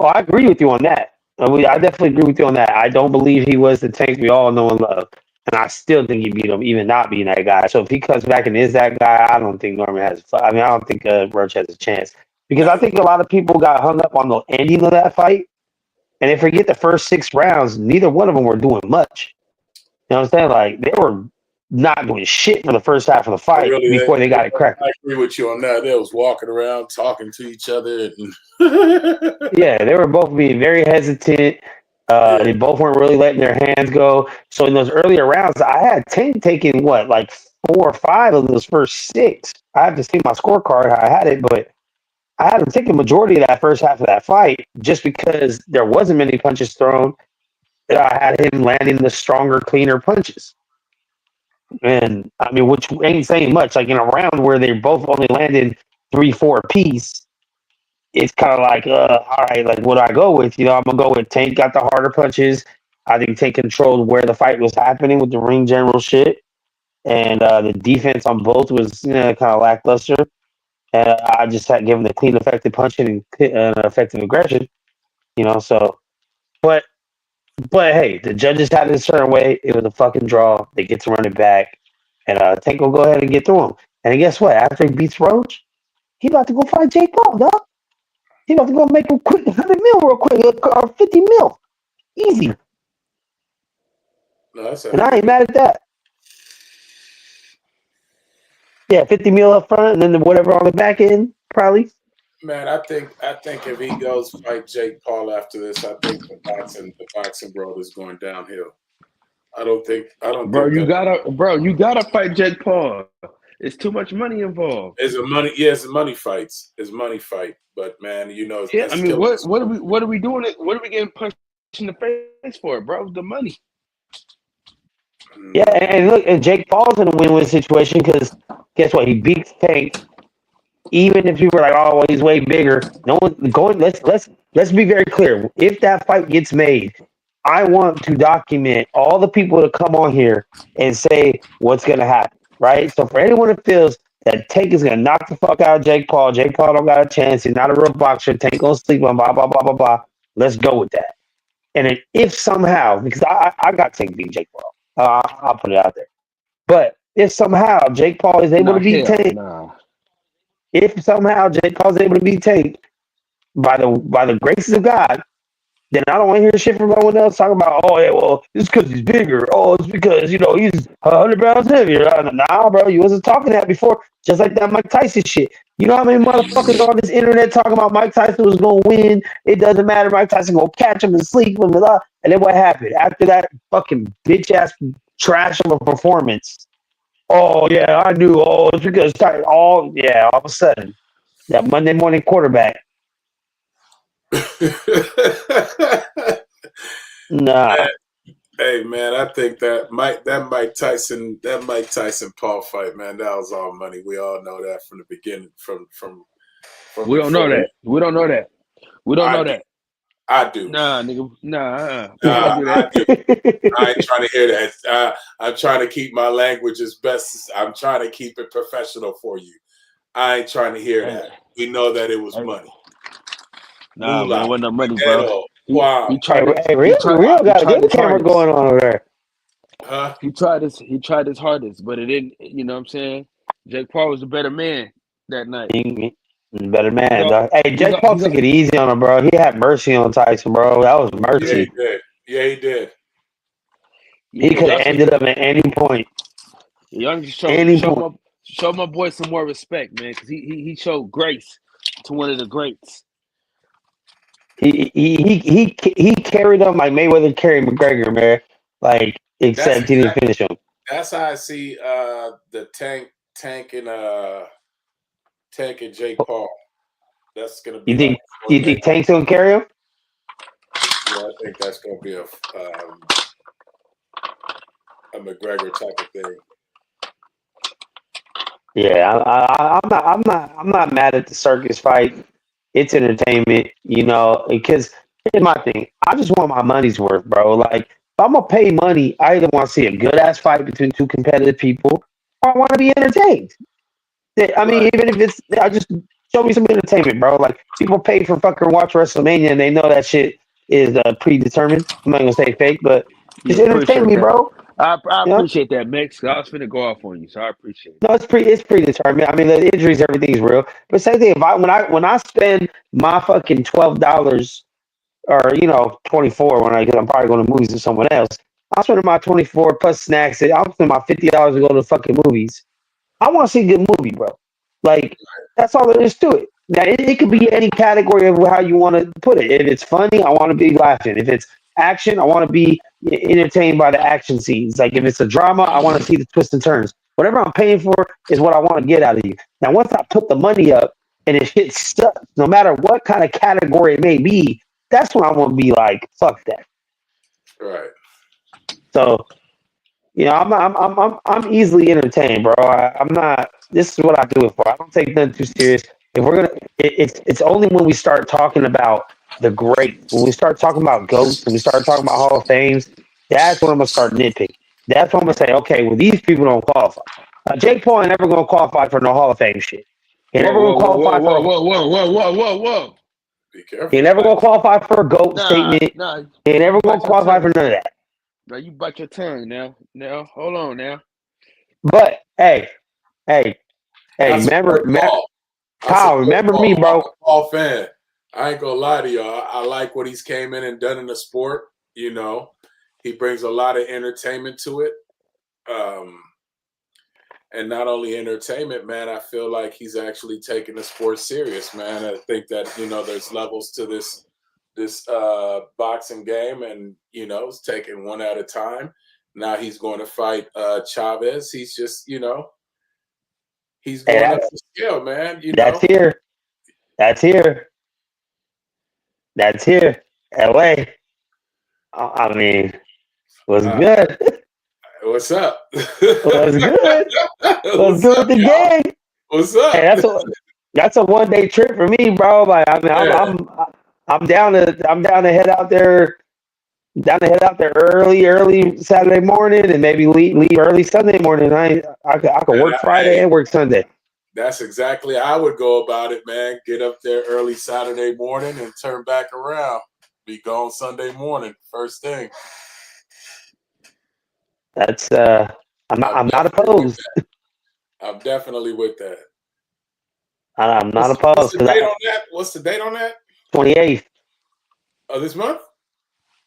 Oh, I agree with you on that. I definitely agree with you on that. I don't believe he was the Tank we all know and love. And I still think he beat him, even not being that guy. So if he comes back and is that guy, I don't think Norman has. I don't think Roach has a chance because I think a lot of people got hung up on the ending of that fight, and they forget the first 6 rounds. Neither one of them were doing much. You know what I'm saying? Like they were not doing shit for the first half of the fight before they got it cracked. I agree with you on that. They was walking around talking to each other. Yeah, they were both being very hesitant. They both weren't really letting their hands go. So in those earlier rounds, I had Tank taking like 4 or 5 of those first 6. I have to see my scorecard how I had it, but I had him taking majority of that first half of that fight just because there wasn't many punches thrown. I had him landing the stronger, cleaner punches. And I mean, which ain't saying much. Like in a round where they both only landed 3-4 apiece, it's kind of like, all right, like what do I go with? I'm gonna go with Tank got the harder punches. I think Tank controlled where the fight was happening with the ring general shit, and the defense on both was kind of lackluster. And I just had given the clean, effective punching and effective aggression. So, but hey, the judges had it a certain way. It was a fucking draw. They get to run it back, and Tank will go ahead and get through him. And guess what? After he beats Roach, he about to go fight Jake Paul, dog. He about to go make a quick 100 mil real quick, or 50 mil. Easy. No, and I ain't mad at that. Yeah, 50 mil up front, and then whatever on the back end, probably. Man, I think if he goes fight Jake Paul after this, I think the boxing world is going downhill. I don't think. You gotta fight Jake Paul. It's too much money involved. It's a money. Yeah, it's a money fight. It's a money fight. But man, Yeah, I mean, what are we doing? What are we getting punched in the face for, bro? The money. Yeah, and look, and Jake Paul's in a win-win situation because guess what? He beats Tank. Even if people are like, "Oh, well, he's way bigger," no one going. Let's be very clear. If that fight gets made, I want to document all the people to come on here and say what's going to happen. Right. So for anyone that feels that Tank is going to knock the fuck out of Jake Paul don't got a chance. He's not a real boxer. Tank gonna sleep on blah blah blah blah blah. Let's go with that. And then if somehow, because I got Tank beat Jake Paul, I'll put it out there. But if somehow Jake Paul is able to beat Tank. If somehow Jake Paul's able to beat Tank by the graces of God, then I don't want to hear shit from no one else talking about, oh, yeah, well, it's because he's bigger. Oh, it's because, he's 100 pounds heavier. Nah, bro, you wasn't talking that before. Just like that Mike Tyson shit. You know how many motherfuckers on this internet talking about Mike Tyson was going to win? It doesn't matter. Mike Tyson going to catch him and sleep him. And then what happened? After that fucking bitch-ass trash of a performance, oh, yeah, I knew. Oh, it's because all of a sudden, that Monday morning quarterback. Nah. Hey, man, I think that Mike Tyson Paul fight, man, that was all money. We all know that from the beginning. From we don't know that. We don't know that. We don't know that. I do. Nah, nigga. Nah. I do. I ain't trying to hear that. I'm trying to keep my language as best. I'm trying to keep it professional for you. I ain't trying to hear that. We know that it was money. Nah, man, it wasn't no money, bro. Wow. Real got a good camera going on over there. Huh? He tried his hardest, but it didn't. You know what I'm saying? Jake Paul was the better man that night. Better man, dog. Hey, Jake Paul took it easy on him, bro. He had mercy on Tyson, bro. That was mercy. Yeah, he did. He could have ended up at any point. Y'all need to show my boy some more respect, man, because he showed grace to one of the greats. He carried him like Mayweather carried McGregor, man. Like, except he didn't finish him. That's how I see the Tank and Jake Paul. That's gonna be. You think Tank's gonna carry him? Yeah, I think that's gonna be a McGregor type of thing. Yeah, I'm not mad at the circus fight. It's entertainment, you know. Because here's my thing: I just want my money's worth, bro. Like, if I'm gonna pay money, I either want to see a good ass fight between two competitive people, or I want to be entertained. I mean, Right. even if it's, I just show me some entertainment, bro. Like, people pay for fucking watch WrestleMania, and they know that shit is predetermined. I'm not gonna say fake, but just Yeah, entertain appreciate me, that. bro. I You know? appreciate that, Mix. I was finna go off on you, so I appreciate No, it's predetermined. I mean, the injuries, everything's real. But same thing. If I when I spend my fucking $12 or 24 when I'm probably going to movies with someone else, I'm spending my 24 plus snacks. I'm spending my $50 to go to the fucking movies. I want to see a good movie, bro. Like, that's all there is to it. Now it could be any category of how you want to put it. If it's funny, I want to be laughing. If it's action, I want to be entertained by the action scenes. Like, if it's a drama, I want to see the twists and turns. Whatever I'm paying for is what I want to get out of you. Now, once I put the money up and it shit stuck, no matter what kind of category it may be, that's when I want to be like, fuck that. Right. So, I'm easily entertained, bro. I'm not. This is what I do it for. I don't take nothing too serious. If we're gonna, it's only when we start talking about the great, when we start talking about goats, when we start talking about Hall of Fames, that's when I'm gonna start nitpicking. That's when I'm gonna say, okay, well, these people don't qualify. Jake Paul ain't never gonna qualify for no Hall of Fame shit. He ain't Whoa, never gonna whoa, whoa, whoa, qualify whoa, for. whoa, whoa, whoa, whoa, whoa, whoa. Be He ain't careful. never gonna qualify for a goat Nah, statement. nah. He ain't You never gonna bite your qualify for tongue. none of that. Now you bite your tongue now. Now, hold on now. But hey, I remember, support Paul. I Kyle, support remember me, Paul. I'm bro. a Paul fan. I ain't gonna lie to y'all. I like what he's came in and done in the sport. He brings a lot of entertainment to it. And not only entertainment, man, I feel like he's actually taking the sport serious, man. I think that, there's levels to this boxing game, and it's taking one at a time. Now he's going to fight Chavez. He's just, he's Hey, going up the scale, man. that's here. That's here. That's here. LA. I mean, was Uh, good. what's up? Was good. Was What's good up, with the y'all? gang. What's Hey, up? that's a 1 day trip for me, bro. Like, I mean, Yeah, I'm down to head out there. Down to head out there early Saturday morning, and maybe leave early Sunday morning. I could and work Friday hey, and work Sunday. that's exactly how I would go about it, man. Get up there early Saturday morning and turn back around. Be gone Sunday morning, first thing. That's I'm not Definitely with opposed. that. I'm definitely with that. I'm not What's opposed the because date on that? What's the date on that? 28th. Oh, this month?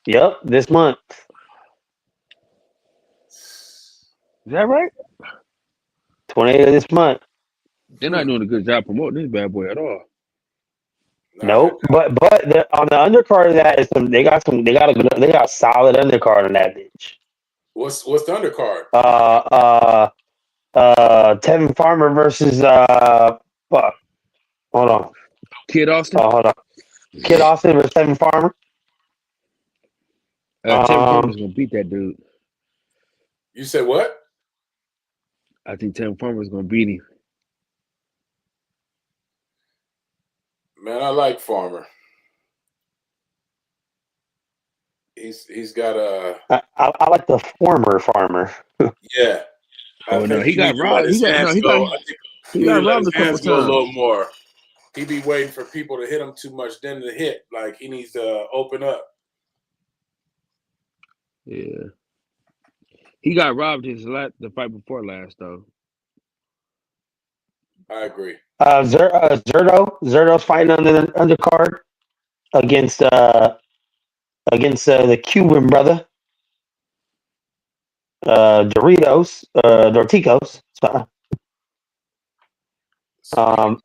Yep, this month. Is that right? 28th of this month. They're not doing a good job promoting this bad boy at all. Nah, Nope. But on the undercard of that is they got a solid undercard on that bitch. what's the undercard? Tevin Farmer versus fuck. Hold on. Kid Austin? Hold on. Kid Austin versus Tevin Farmer. Tevin Um, Farmer's gonna beat that dude. You said what? I think Tevin Farmer's gonna beat him. Man, I like Farmer. He's got a I like the former Farmer. yeah. I Oh no, think he he need got to let robbed. his hands go. I think He he need got to let robbed his a couple hands go a little times. more. He be waiting for people to hit him too much, then to hit. Like he needs to open up. Yeah. He got robbed the fight before last though. I agree. Zerto's fighting on the undercard against the Cuban brother Dorticos. So, Sweet.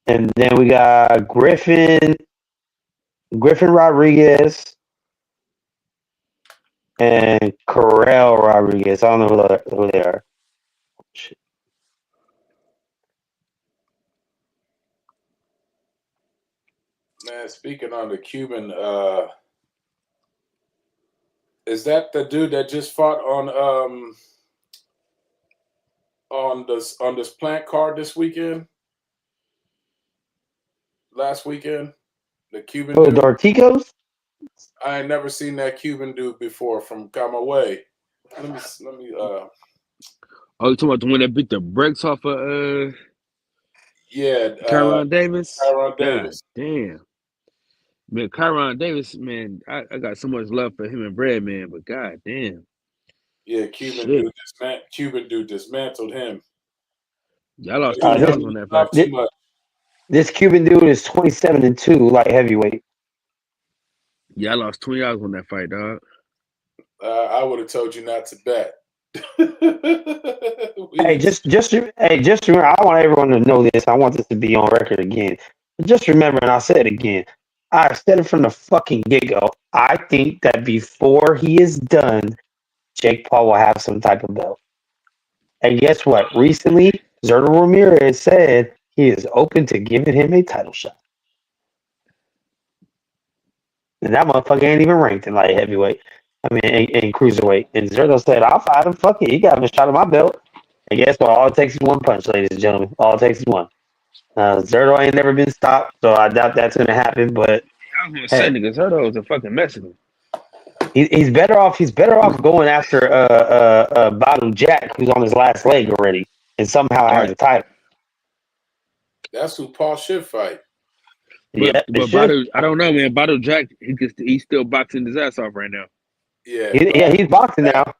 and then we got Griffin Rodriguez and Correll Rodriguez. I don't know who they are. Shit. Man, speaking on the Cuban, is that the dude that just fought on on this Plant card this weekend. Last weekend, the Cuban Oh, dude. Dorticos? I ain't never seen that Cuban dude before from Camagüey. Let me. Oh, you talking about the one that beat the brakes off of Yeah, Kyron Davis? Tyron God Davis. damn. Man, Kyron Davis, man, I got so much love for him and Brad, man, but god damn. Yeah, Cuban Shit. dude dismantled him. Y'all lost He 20 didn't hours really on that fight. stop too much. This Cuban dude is 27-2, light heavyweight. Y'all lost 20 hours on that fight, dog. I would have told you not to bet. Hey, just remember. I want everyone to know this. I want this to be on record again. Just remember, and I'll say it again. I said it from the fucking get-go. I think that before he is done, Jake Paul will have some type of belt. And guess what? Recently, Zerto Ramirez said he is open to giving him a title shot. And that motherfucker ain't even ranked in light heavyweight. I mean, in cruiserweight. And Zerto said, I'll fight him. Fuck it. He got him a shot at my belt. And guess what? All it takes is one punch, ladies and gentlemen. All it takes is one. Zerto ain't never been stopped, so I doubt that's going to happen. But I was gonna say, nigga, Zerto is a fucking Mexican. he's better off. He's better off going after Badu Jack, who's on his last leg already, and somehow has a title. That's who Paul should fight. But Badu, I don't know, man. Badu Jack, he's still boxing his ass off right now. Yeah, he's boxing now.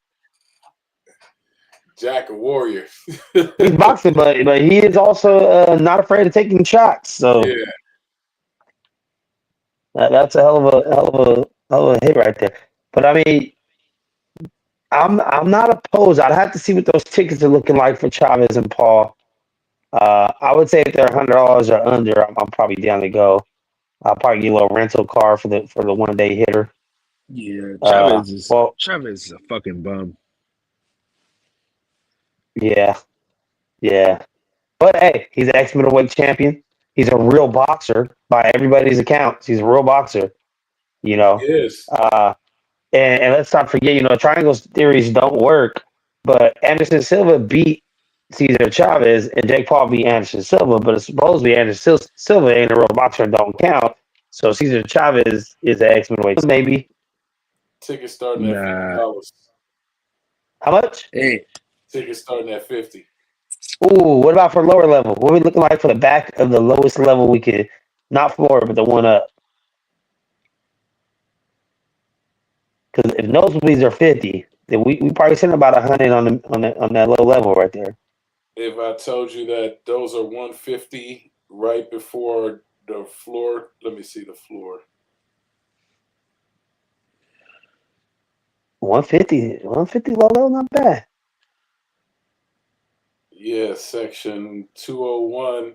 Jack a warrior. He's boxing, but he is also not afraid of taking shots. So yeah, that's a hell of a hit right there. But I mean, I'm not opposed. I'd have to see what those tickets are looking like for Chavez and Paul. I would say if they're $100 or under, I'm probably down to go. I'll probably get a little rental car for the 1 day hitter. Yeah, Chavez is a fucking bum. Yeah. But hey, he's an ex-middleweight champion. He's a real boxer by everybody's accounts. He's a real boxer. You know. he is. And let's not forget, triangle theories don't work. But Anderson Silva beat Cesar Chavez, and Jake Paul beat Anderson Silva. But supposedly Anderson Silva ain't a real boxer and don't count. So Cesar Chavez is an ex-middleweight, maybe. Tickets starting at $50. How much? Hey. Tickets starting at $50. Ooh, what about for lower level? What are we looking like for the back of the lowest level we could, not floor, but the one up? Because if nosebleeds are 50, then we probably send about 100 on that low level right there. If I told you that those are 150 right before the floor, let me see the floor. 150 low level, not bad. Yeah, section 201.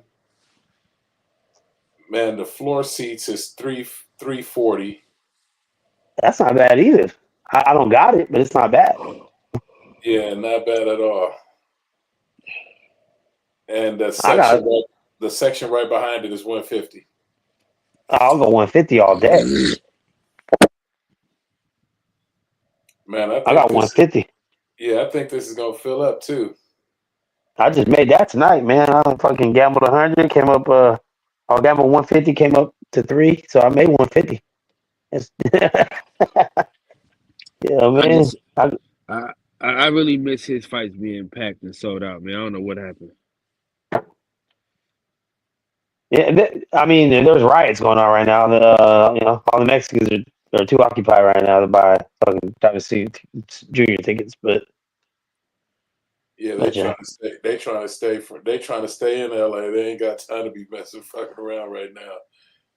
Man, the floor seats is 340. That's not bad either. I don't got it, but it's not bad. Yeah, not bad at all. And the section right behind it is 150. I'll go 150 all day. Man, I got 150. Yeah, I think this is gonna fill up too. I just made that tonight, man. I fucking gambled 100, came up. I gambled 150, came up to 3, so I made 150. Yeah, man. I really miss his fights being packed and sold out, man. I don't know what happened. Yeah, I mean, there's riots going on right now. All the Mexicans are too occupied right now to buy fucking Travis Junior tickets, but yeah, they trying to stay in LA. They ain't got time to be fucking around right now.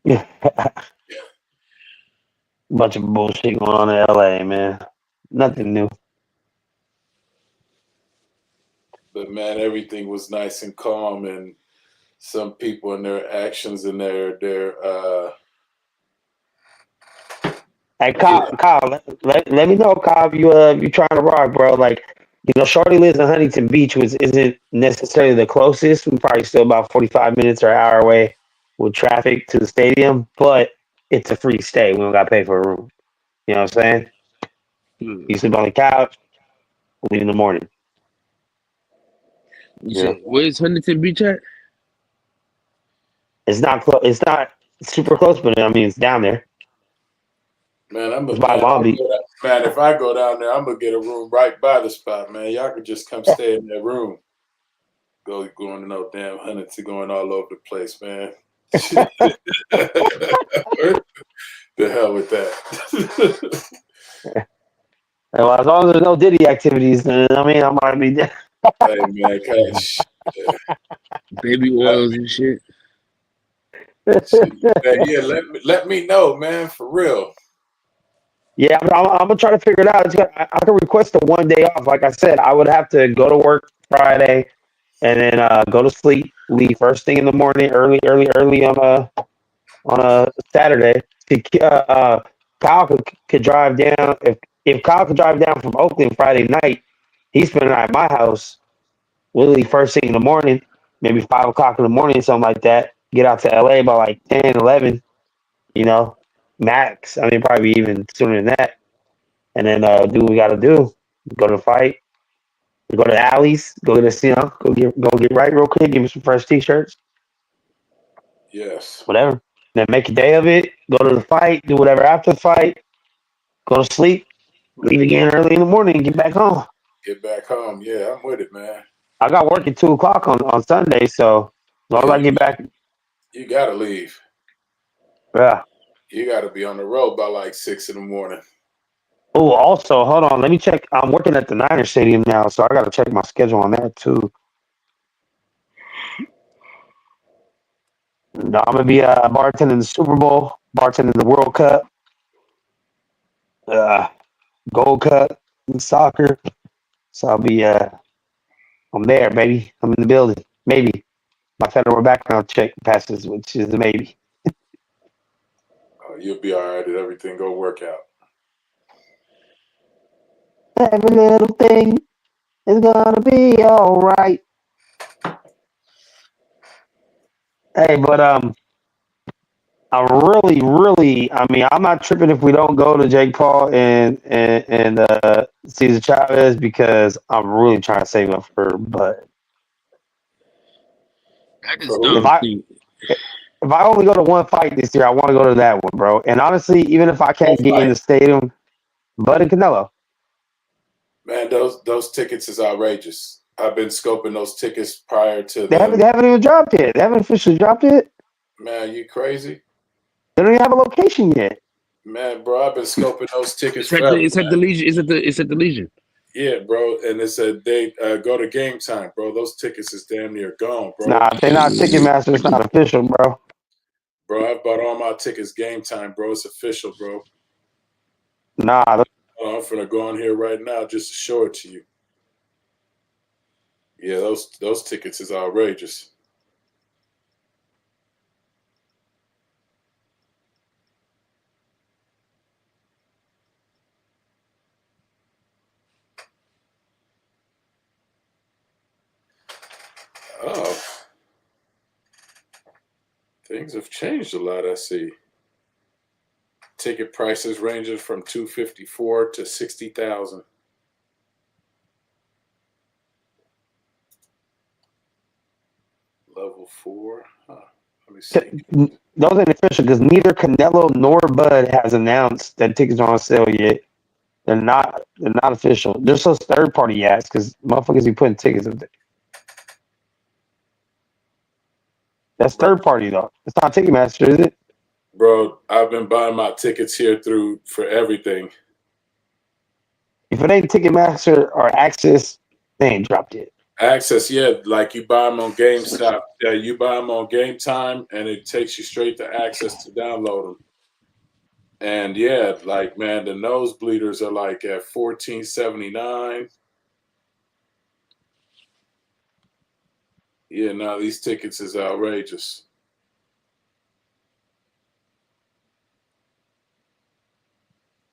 Yeah. Bunch of bullshit going on in LA, man. Nothing new. But man, everything was nice and calm, and some people and their actions and their Hey, Kyle, let me know, Kyle, if you trying to rock, bro. Like, Shorty lives in Huntington Beach, which isn't necessarily the closest. We're probably still about 45 minutes or an hour away with traffic to the stadium, but it's a free stay. We don't got to pay for a room. You know what I'm saying? You sleep on the couch, leave in the morning. You Yeah. said where's Huntington Beach at? It's not close. It's not super close, but I mean it's down there. Man, It's by Long Beach. man, if I go down there, I'm gonna get a room right by the spot, man. Y'all could just come stay in that room. Going to no damn Huntington, going all over the place, man. The hell with that. Well, as long as there's no Diddy activities, then I mean I might be there. Hey man, Baby oils and shit. man, yeah, let me know, man, for real. Yeah, I'm gonna try to figure it out. I can request a 1 day off. Like I said, I would have to go to work Friday and then go to sleep, leave first thing in the morning, early on a Saturday. Kyle could drive down if Kyle could drive down from Oakland Friday night. He's spending the night at my house. We'll leave first thing in the morning, maybe 5 o'clock in the morning, something like that. Get out to LA by like 10, 11, you know, max. I mean, probably even sooner than that. And then do what we got to do. Go to the fight. Go to the alleys. Go get go get right real quick. Give me some fresh t-shirts. Yes. Whatever. Then make a day of it. Go to the fight. Do whatever after the fight. Go to sleep. Leave again early in the morning and get back home. Get back home. Yeah, I'm with it, man. I got work at 2 o'clock on Sunday, so as long as I get back. You gotta leave. Yeah. You gotta be on the road by like 6 in the morning. Oh, also, hold on. Let me check. I'm working at the Niners Stadium now, so I got to check my schedule on that too. No, I'm gonna be bartending the Super Bowl, bartending the World Cup, Gold Cup, and soccer. So I'll be I'm there, baby. I'm in the building. Maybe my federal background check passes, which is a maybe. You'll be all right if everything go work out. Every little thing is gonna be all right. Hey, but I'm really. I mean, I'm not tripping if we don't go to Jake Paul and Cesar Chavez because I'm really trying to save up for Bud. I just If don't think. If I only go to one fight this year, I want to go to that one, bro. And honestly, even if I can't get in the stadium, Bud and Canelo. Man, those tickets is outrageous. I've been scoping those tickets prior to They haven't even dropped yet. They haven't officially dropped it. Man, you crazy? They don't even have a location yet. Man, bro, I've been scoping those tickets It's forever. at the Legion. It's at the Legion. Yeah, bro, and it's they go to Game Time, bro. Those tickets is damn near gone, bro. Nah, they're not Ticketmaster. It's not official, bro. Bro, I bought all my tickets Game Time, bro. It's official, bro. Nah. I'm finna go on here right now just to show it to you. Yeah, those tickets is outrageous. Oh, things have changed a lot. I see. Ticket prices ranging from $254 to $60,000. Level 4. Huh. Let me see. Those ain't official because neither Canelo nor Bud has announced that tickets are on sale yet. They're not official. They're just third party ads because motherfuckers be putting tickets up there. That's third party though. It's not Ticketmaster, is it? Bro, I've been buying my tickets here for everything. If it ain't Ticketmaster or Access, they ain't dropped it. Access, yeah, like you buy them on GameStop. Yeah, you buy them on Game Time, and it takes you straight to Access to download them. And yeah, like man, the nosebleeders are like at $14.79. Yeah, now these tickets is outrageous.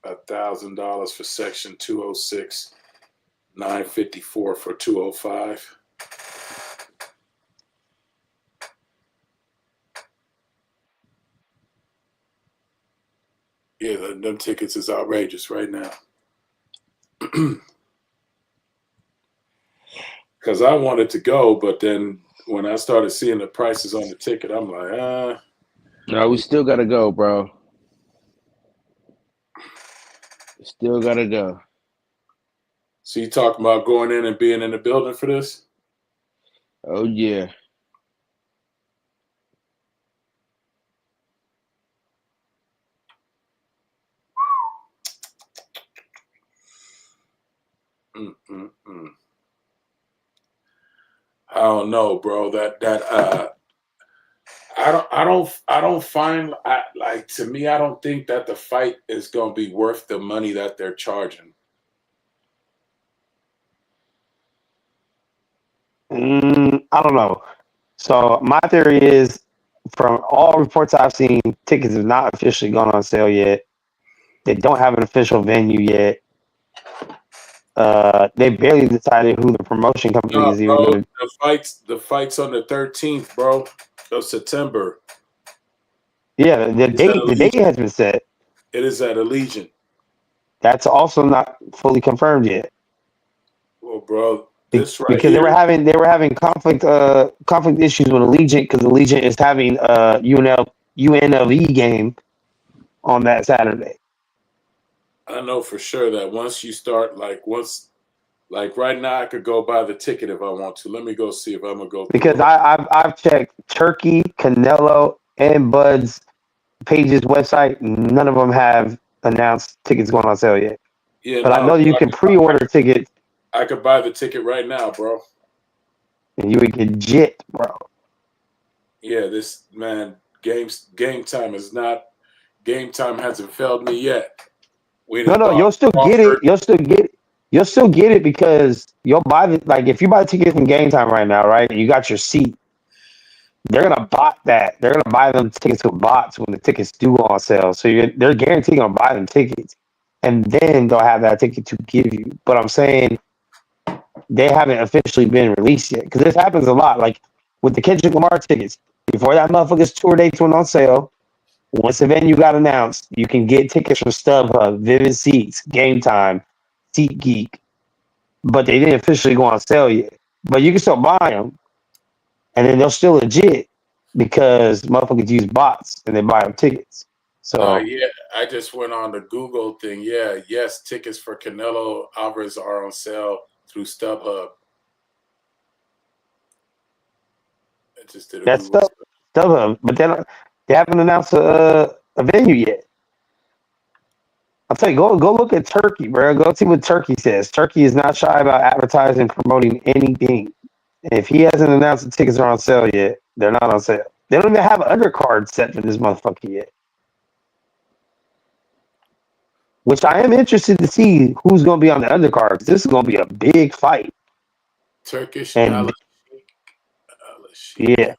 $1,000 for section 206, $954 for 205. Yeah, them tickets is outrageous right now. because I wanted to go, but then when I started seeing the prices on the ticket, I'm like, No, we still gotta go, bro. Still gotta go. So you talking about going in and being in the building for this? Oh yeah. Mm-mm-mm. I don't know, bro. I don't find like, to me, I don't think that the fight is gonna be worth the money that they're charging. I don't know. So my theory is, from all reports I've seen, tickets have not officially gone on sale yet. They don't have an official venue yet. They barely decided who the promotion company No, is even bro. going to. The fight's on the 13th, bro, of September. Yeah, the It's at date Allegiant. has been set. It is at Allegiant. That's also not fully confirmed yet. Well, bro, this right Because here. they were having conflict issues with Allegiant, because Allegiant is having a UNLV game on that Saturday. I know for sure that once you start, like right now, I could go buy the ticket if I want to. Let me go see if I'm gonna go. Because I've checked Turkey, Canelo, and Bud's page's website. None of them have announced tickets going on sale yet. Yeah, but I know you can pre-order tickets. I could buy the ticket right now, bro. And you would get jit, bro. Yeah, this man, game time hasn't failed me yet. No, you'll still get it. You'll still get it because you'll buy the, like, if you buy the ticket from Game Time right now, right? You got your seat. They're gonna bot that. They're gonna buy them tickets with bots when the tickets do go on sale. So they're guaranteed gonna buy them tickets, and then they'll have that ticket to give you. But I'm saying they haven't officially been released yet, because this happens a lot. Like with the Kendrick Lamar tickets, before that motherfucker's tour dates went on sale, once the venue got announced, you can get tickets from StubHub, Vivid Seats, Game Time, SeatGeek, but they didn't officially go on sale yet. But you can still buy them, and then they're still legit because motherfuckers use bots and they buy them tickets. So yeah, I just went on the Google thing. Yeah, yes, tickets for Canelo Alvarez are on sale through StubHub. I just did that's StubHub, but they haven't announced a venue yet. I'll tell you, go look at Turkey, bro. Go see what Turkey says. Turkey is not shy about advertising and promoting anything. If he hasn't announced the tickets are on sale yet, they're not on sale. They don't even have an undercard set for this motherfucker yet. Which I am interested to see who's going to be on the undercard. This is going to be a big fight. Turkish and yeah.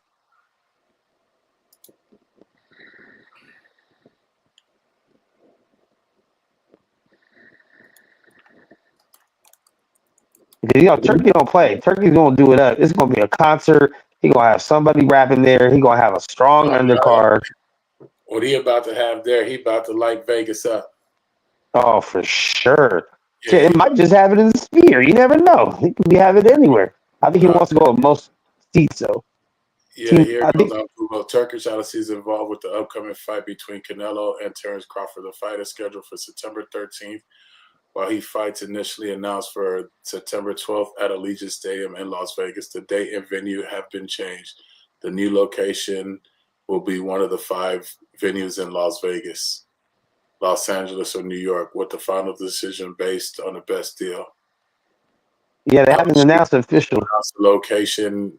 Because, Turkey don't play. Turkey's going to do it up. It's going to be a concert. He's going to have somebody rapping there. He's going to have a strong undercard. What he about to have there, he about to light Vegas up. Oh, for sure. Yeah, it might just have it in the Sphere. You never know. He could have it anywhere. I think he wants to go with most seats, though. Yeah, here goes on Google. Turkish Odyssey is involved with the upcoming fight between Canelo and Terence Crawford. The fight is scheduled for September 13th, while he fights initially announced for September 12th at Allegiant Stadium in Las Vegas. The date and venue have been changed. The new location will be one of the 5 venues in Las Vegas, Los Angeles, or New York, with the final decision based on the best deal. Yeah, they haven't announced the official location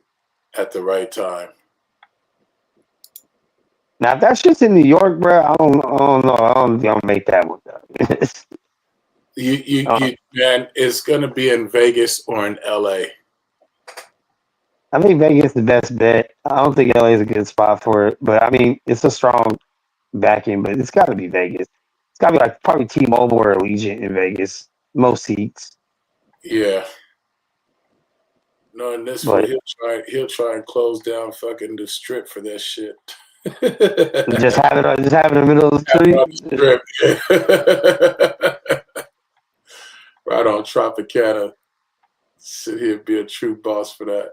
at the right time. Now, if that's just in New York, bro, I don't know. I don't make that one up. Man, it's gonna be in Vegas or in LA. I think Vegas is the best bet. I don't think LA is a good spot for it, but I mean, it's a strong backing, but it's got to be Vegas. It's got to be like probably T-Mobile or Allegiant in Vegas. Most seats. Yeah. No, in this one, he'll try and close down fucking the Strip for that shit. just have it in the middle of the street. Right on Tropicana. Sit here and be a true boss for that.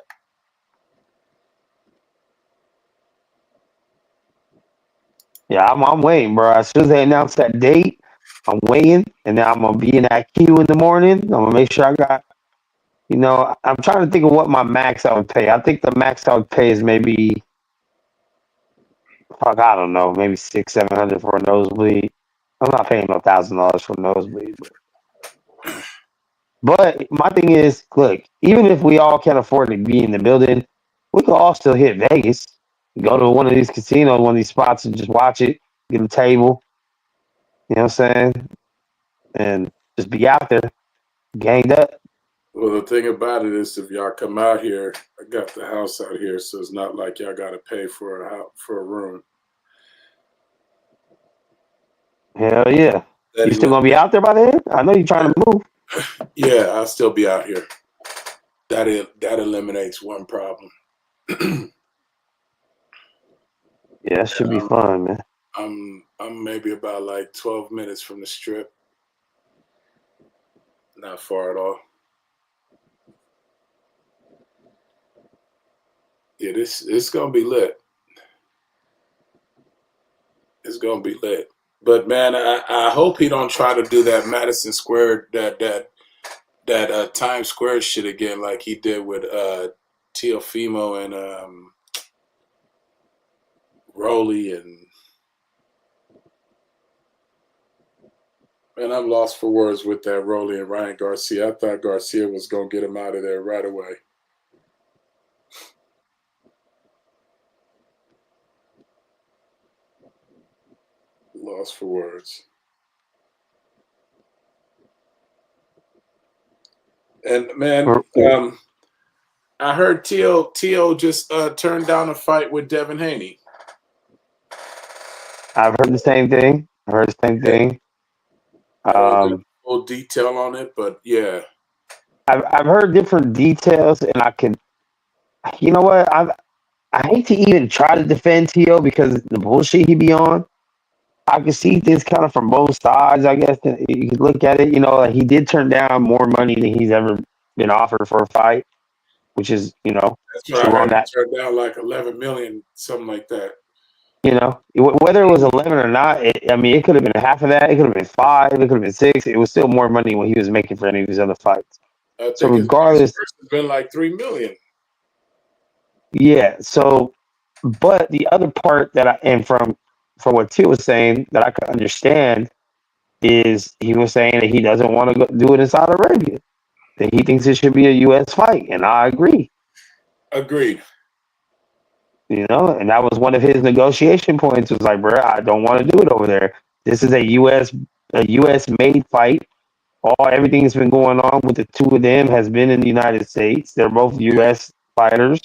Yeah, I'm waiting, bro. As soon as they announce that date, I'm waiting, and then I'm gonna be in that queue in the morning. I'm gonna make sure I got. I'm trying to think of what my max I would pay. I think the max I would pay is maybe, fuck, I don't know, maybe 600-700 for a nosebleed. I'm not paying no $1,000 for a nosebleed. But my thing is, look, even if we all can't afford to be in the building, we could all still hit Vegas. Go to one of these casinos, one of these spots, and just watch it. Get a table. You know what I'm saying? And just be out there, ganged up. Well, the thing about it is, if y'all come out here, I got the house out here, so it's not like y'all got to pay for a room. Hell yeah. You still gonna be out there by then? I know you're trying to move. Yeah, I'll still be out here. That eliminates one problem. Yeah, that should be fun, man. I'm maybe about like 12 minutes from the strip. Not far at all. Yeah, it's gonna be lit. It's gonna be lit. But man, I hope he don't try to do that Madison Square, that Times Square shit again, like he did with Teofimo and Rolly and man, I'm lost for words with that Rolly and Ryan Garcia. I thought Garcia was gonna get him out of there right away. Lost for words. And man, I heard T.O. just turned down a fight with Devin Haney. I've heard the same thing. I don't get full detail on it, but yeah. I've heard different details, and I can, you know what? I hate to even try to defend T.O. because the bullshit he be on. I can see this kind of from both sides, I guess. You could look at it, like he did turn down more money than he's ever been offered for a fight, which is, that's what I heard. He turned down like 11 million, something like that. Whether it was 11 or not, it could have been half of that. It could have been 5. It could have been 6. It was still more money when he was making for any of these other fights. I think regardless, it's been like 3 million. Yeah. So, but the other part from what T was saying that I could understand is he was saying that he doesn't want to do it in Saudi Arabia. That he thinks it should be a U.S. fight, and I agree. Agreed. And that was one of his negotiation points. Was like, bro, I don't want to do it over there. This is a U.S. made fight. Everything that's been going on with the two of them has been in the United States. They're both U.S. fighters.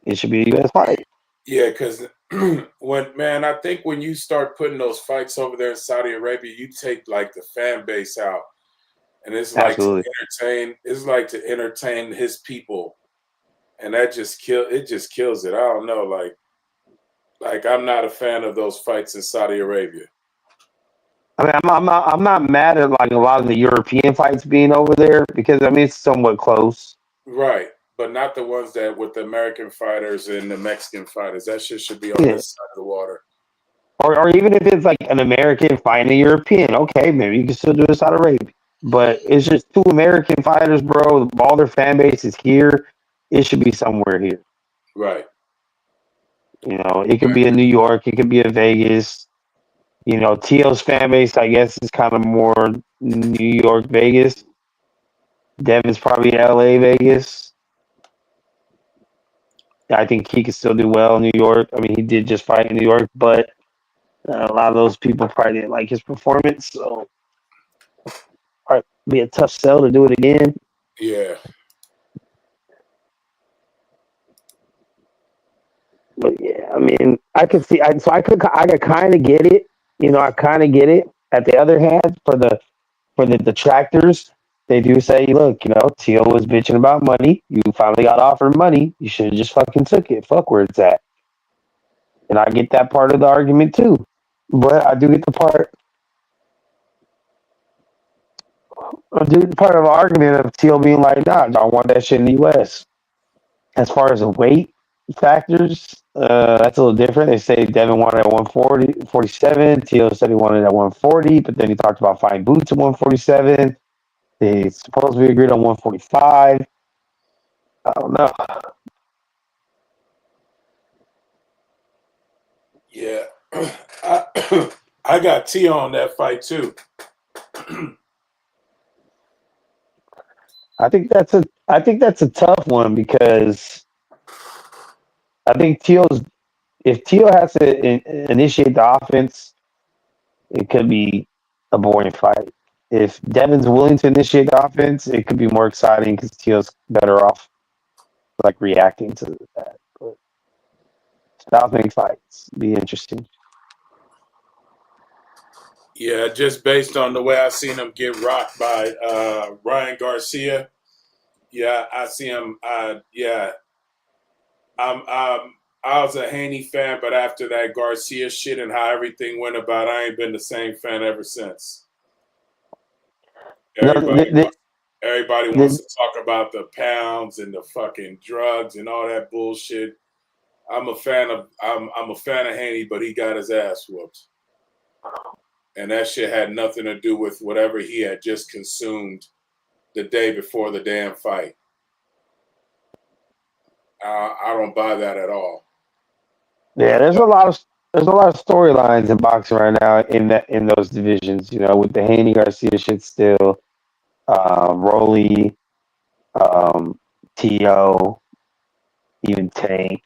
It should be a U.S. fight. Yeah, because I think when you start putting those fights over there in Saudi Arabia, you take like the fan base out, and it's like to entertain. It's like to entertain his people, and that just kills it. I don't know, like I'm not a fan of those fights in Saudi Arabia. I mean, I'm not mad at like a lot of the European fights being over there because it's somewhat close. Right. But not the ones that with the American fighters and the Mexican fighters. That shit should be on this side of the water. Or even if it's like an American fighting a European, okay, maybe you can still do this out of Arabia. But it's just two American fighters, bro. All their fan base is here. It should be somewhere here. Right. It could be in New York. It could be in Vegas. T.O.'s fan base, I guess, is kind of more New York, Vegas. Devin's probably L.A., Vegas. I think he could still do well in New York. I mean, he did just fight in New York, but a lot of those people probably didn't like his performance. So, it'd be a tough sell to do it again. Yeah. But yeah, I could see. I could kind of get it. I kind of get it. At the other hand, for the detractors, they do say, look, T.O. was bitching about money. You finally got offered money. You should have just fucking took it. Fuck where it's at. And I get that part of the argument too. But I do get the part. dude, part of the argument of Teal being like, nah, I want that shit in the U.S. As far as the weight factors, that's a little different. They say Devin wanted at 140, 47. Teal said he wanted at 140, but then he talked about fighting Boots at 147. They supposedly agreed on 145. I don't know. Yeah, I got Teal on that fight too. I think that's a tough one because I think if Teal has to initiate the offense, it could be a boring fight. If Devin's willing to initiate the offense, it could be more exciting because Teal's better off like reacting to that. But styles make fights be interesting. Yeah, just based on the way I seen him get rocked by Ryan Garcia. Yeah, I see him. Yeah, I was a Haney fan, but after that Garcia shit and how everything went about, I ain't been the same fan ever since. Everybody wants to talk about the pounds and the fucking drugs and all that bullshit. I'm a fan of Haney, but he got his ass whooped. And that shit had nothing to do with whatever he had just consumed the day before the damn fight. I don't buy that at all. Yeah, there's a lot of storylines in boxing right now in those divisions. You know, with the Haney Garcia shit still, Rolly, T.O., even Tank.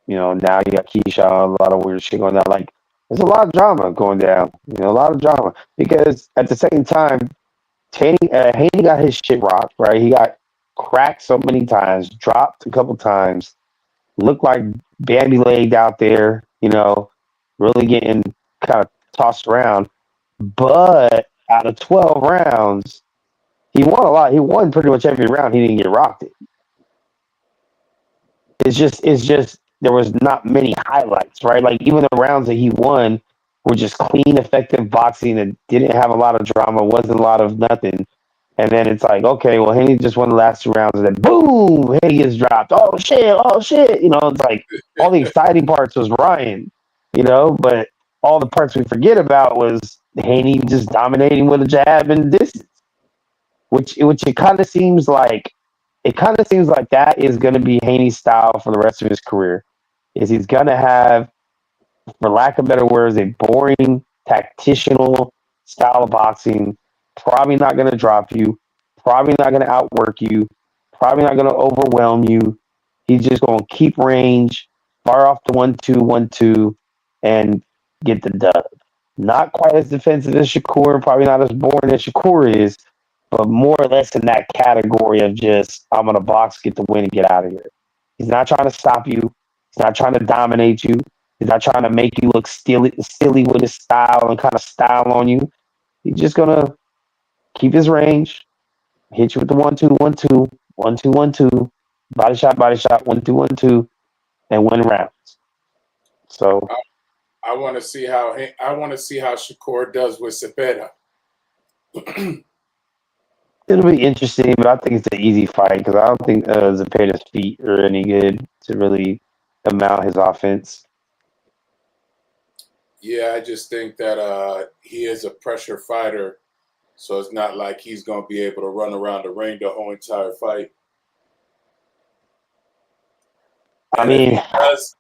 You know, now you got Keyshawn, a lot of weird shit going down. Like, there's a lot of drama going down. You know, a lot of drama. Because at the same time, Haney got his shit rocked, right? He got cracked so many times, dropped a couple times, looked like Bambi laid out there, you know, really getting kind of tossed around. But out of 12 rounds, he won a lot. He won pretty much every round. He didn't get rocked. It's just there was not many highlights, right? Like even the rounds that he won were just clean, effective boxing that didn't have a lot of drama, wasn't a lot of nothing. And then it's like, okay, well, Haney just won the last 2 rounds, and then boom, Haney gets dropped. Oh shit! You know, it's like all the exciting parts was Ryan, you know, but all the parts we forget about was Haney just dominating with a jab and distance, which it kind of seems like that is going to be Haney's style for the rest of his career. Is he's going to have, for lack of better words, a boring, tactical style of boxing. Probably not going to drop you. Probably not going to outwork you. Probably not going to overwhelm you. He's just going to keep range, fire off the 1-2, 1-2, and get the dub. Not quite as defensive as Shakur, probably not as boring as Shakur is, but more or less in that category of just, I'm going to box, get the win, and get out of here. He's not trying to stop you. He's not trying to dominate you. He's not trying to make you look silly with his style and kind of style on you. He's just going to keep his range, hit you with the 1-2, 1-2, 1-2, 1-2, body shot, 1-2, 1-2, and win rounds. So I want to see how Shakur does with Cepeda. It'll be interesting, but I think it's an easy fight because I don't think Zepeda's feet are any good to really amount his offense. Yeah, I just think that he is a pressure fighter, so it's not like he's going to be able to run around the ring the whole entire fight. I mean,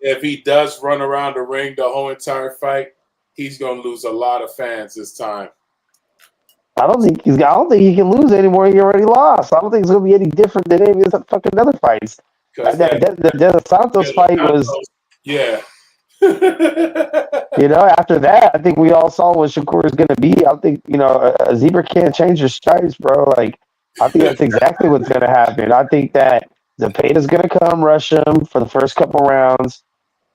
if he does run around the ring the whole entire fight, he's going to lose a lot of fans this time. I don't think he can lose anymore. He already lost. I don't think it's going to be any different than any of his fucking other fights. The Santos fight was, yeah. You know, after that, I think we all saw what Shakur is going to be. I think, you know, a zebra can't change her stripes, bro. Like, I think that's exactly what's going to happen. I think that Zepeda's going to come rush him for the first couple rounds,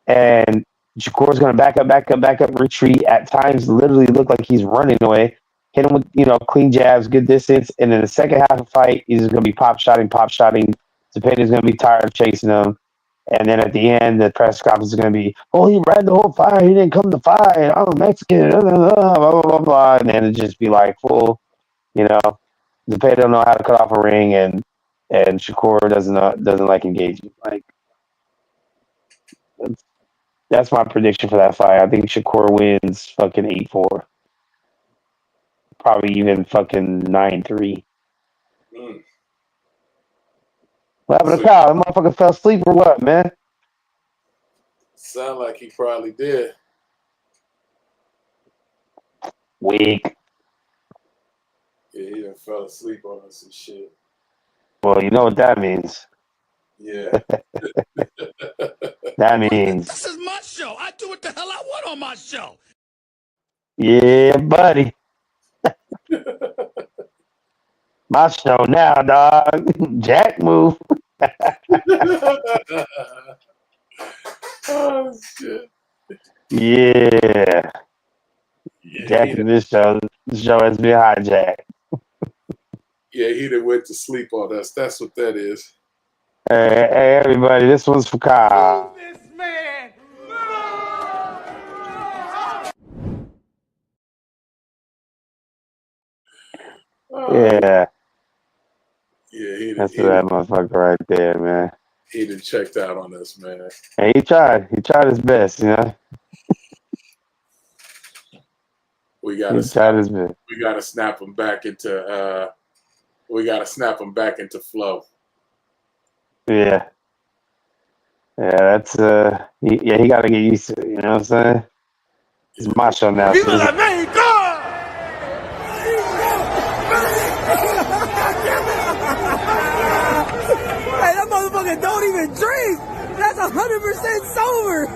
and Shakur's going to back up, retreat. At times, literally look like he's running away. Hit him with, you know, clean jabs, good distance, and then the second half of the fight, he's going to be pop shotting. Zepeda's going to be tired of chasing him. And then at the end, the press conference is going to be, oh, he ran the whole fight. He didn't come to fight. I'm a Mexican. Blah, blah, blah, blah, blah. And then it'd just be like full, You know, Zepeda don't know how to cut off a ring, and Shakur doesn't like engaging. Like that's my prediction for that fight. I think Shakur wins fucking 8-4, probably even fucking 9-3. Mm. What happened to Kyle? That motherfucker fell asleep or what, man? Sound like he probably did. Weak. Yeah, he done fell asleep on us and shit. Well, you know what that means. Yeah. That means, This is my show. I do what the hell I want on my show. yeah, buddy. My show now, dog. Jack move. Oh shit. Yeah. Yeah, Jack in this show has been hijacked. he done went to sleep on us. That's what that is. Hey, everybody, this one's for Kyle. This man. Yeah, Yeah, that's that motherfucker right there, man. he done checked out on us, man. And he tried his best, you know. We He gotta tried his best. snap him back into flow. Yeah, that's he got to get used to it. You know what I'm saying? It's my show now. So Viva la Mexico! Hey, that motherfucker don't even drink. That's 100% sober.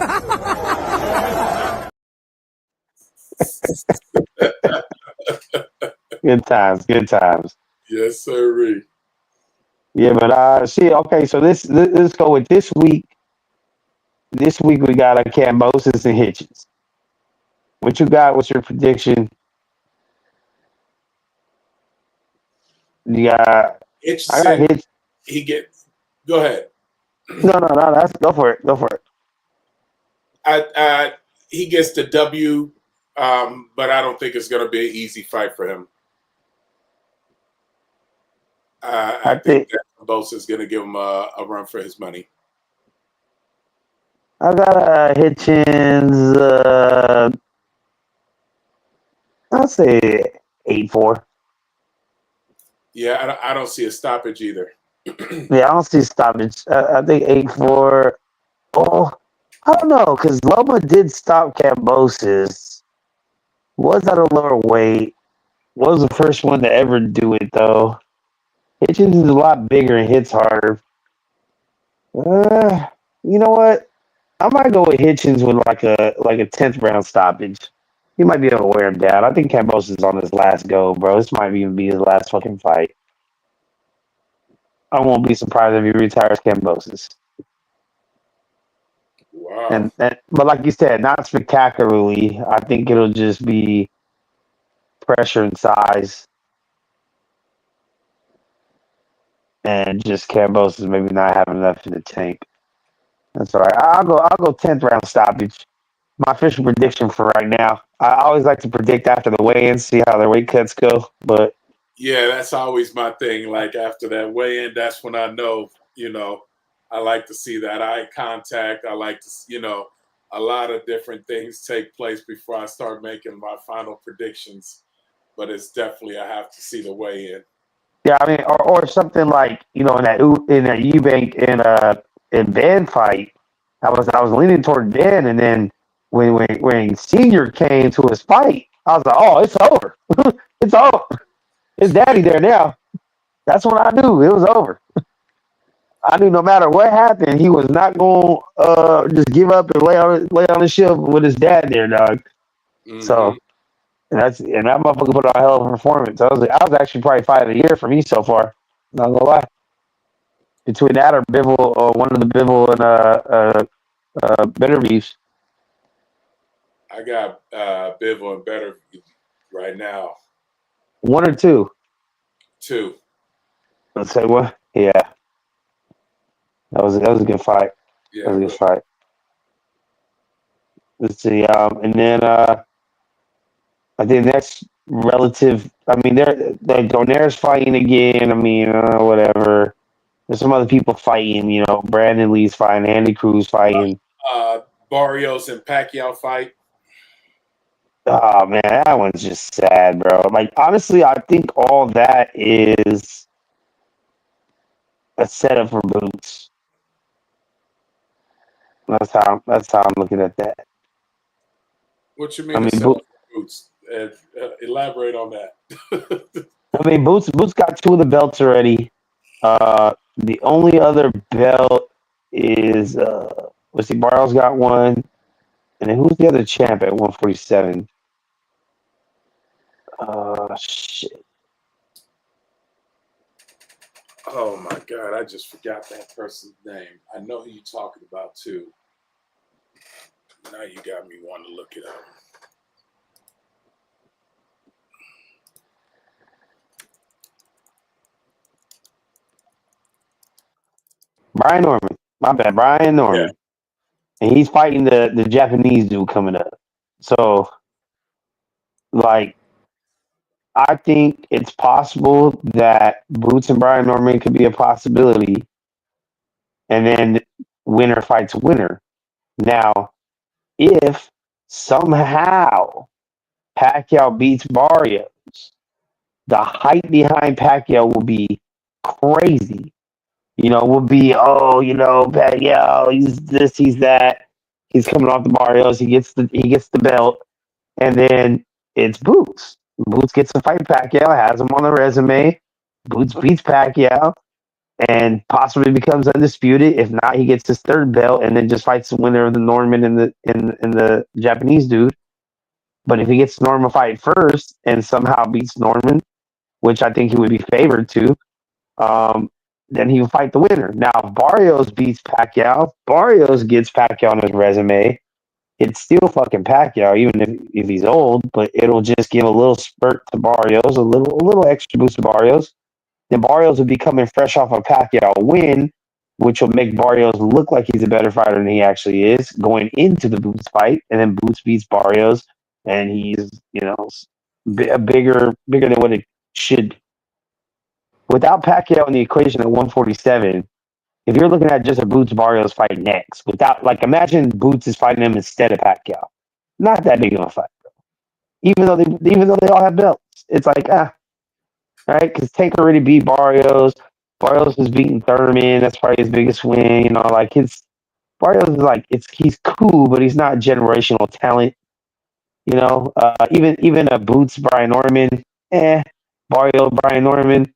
good times. Yes, sir. Yeah, but okay. So let's go with this week. This week we got Kambosos and Hitchens. What you got? What's your prediction? Yeah, I got Hitch. Go ahead. No. That's go for it. Go for it. He gets the W, but I don't think it's going to be an easy fight for him. I think that Bosa is going to give him a run for his money. I got Hitchens. I'll say 8-4. Yeah, I don't see a stoppage either. Yeah, I don't see stoppage. I think 8-4. Oh, I don't know, because Loma did stop Kambosos. Was at a lower weight. Was the first one to ever do it, though. Hitchens is a lot bigger and hits harder. You know what? I might go with Hitchens with like a 10th round stoppage. He might be able to wear him down. I think Kambosos is on his last go, bro. This might even be his last fucking fight. I won't be surprised if he retires Kambosos. Wow. But like you said, not spectacularly. I think it'll just be pressure and size, and just Kambosos maybe not having enough in the tank. That's all right. I'll go 10th round stoppage. My official prediction for right now. I always like to predict after the weigh-in, see how their weight cuts go. But yeah, that's always my thing. Like after that weigh-in, that's when I know. I like to see that eye contact. I like to, a lot of different things take place before I start making my final predictions. But it's definitely I have to see the weigh-in. Yeah, I mean, or something like in that Eubank and Van fight, I was leaning toward Van, and then when Senior came to his fight, I was like, oh, it's over, it's over. His daddy there now. That's when I knew it was over. I knew no matter what happened, he was not going to just give up and lay on the shelf with his dad there, dog. Mm-hmm. So. And that motherfucker put on a hell of a performance. I was actually probably fight of the year for me so far. Not gonna lie. Between that or Bivol, one of the Bivol and Better Beefs. I got Bivol and Better right now. 1 or 2? 2. Let's say what? Yeah. That was a good fight. Yeah, that was a good fight. Let's see. And then I think that's relative. I mean, they're like Donaire's fighting again. I mean, whatever. There's some other people fighting. You know, Brandon Lee's fighting, Andy Cruz fighting. Barrios and Pacquiao fight. Oh man, that one's just sad, bro. Like honestly, I think all that is a setup for Boots. That's how I'm looking at that. What you I mean? mean, Boots? Elaborate on that. I mean, Boots got 2 of the belts already. The only other belt is let's see, Barrios got 1, and then who's the other champ at 147? Shit. Oh my God, I just forgot that person's name. I know who you're talking about too. Now you got me wanting to look it up. Brian Norman. My bad, Brian Norman. Yeah. And he's fighting the Japanese dude coming up. So, like, I think it's possible that Boots and Brian Norman could be a possibility. And then winner fights winner. Now, if somehow Pacquiao beats Barrios, the hype behind Pacquiao will be crazy. You know, will be, Pacquiao, he's this, he's that. He's coming off the Barrios, he gets the belt, and then it's Boots. Boots gets to fight Pacquiao, has him on the resume. Boots beats Pacquiao and possibly becomes undisputed. If not, he gets his 3rd belt and then just fights the winner of the Norman and the Japanese dude. But if he gets Norman fight first and somehow beats Norman, which I think he would be favored to, then he will fight the winner. Now, if Barrios beats Pacquiao, Barrios gets Pacquiao on his resume. It's still fucking Pacquiao, even if he's old, but it'll just give a little spurt to Barrios, a little extra boost to Barrios. Then Barrios will be coming fresh off a Pacquiao win, which will make Barrios look like he's a better fighter than he actually is going into the Boots fight. And then Boots beats Barrios, and he's, bigger than what it should be. Without Pacquiao in the equation at 147, if you're looking at just a Boots Barrios fight next, imagine Boots is fighting him instead of Pacquiao. Not that big of a fight, even though they all have belts. It's like right? Because Tank already beat Barrios. Barrios has beaten Thurman. That's probably his biggest win. Barrios is he's cool, but he's not generational talent. Even a Boots Brian Norman, Barrio Brian Norman,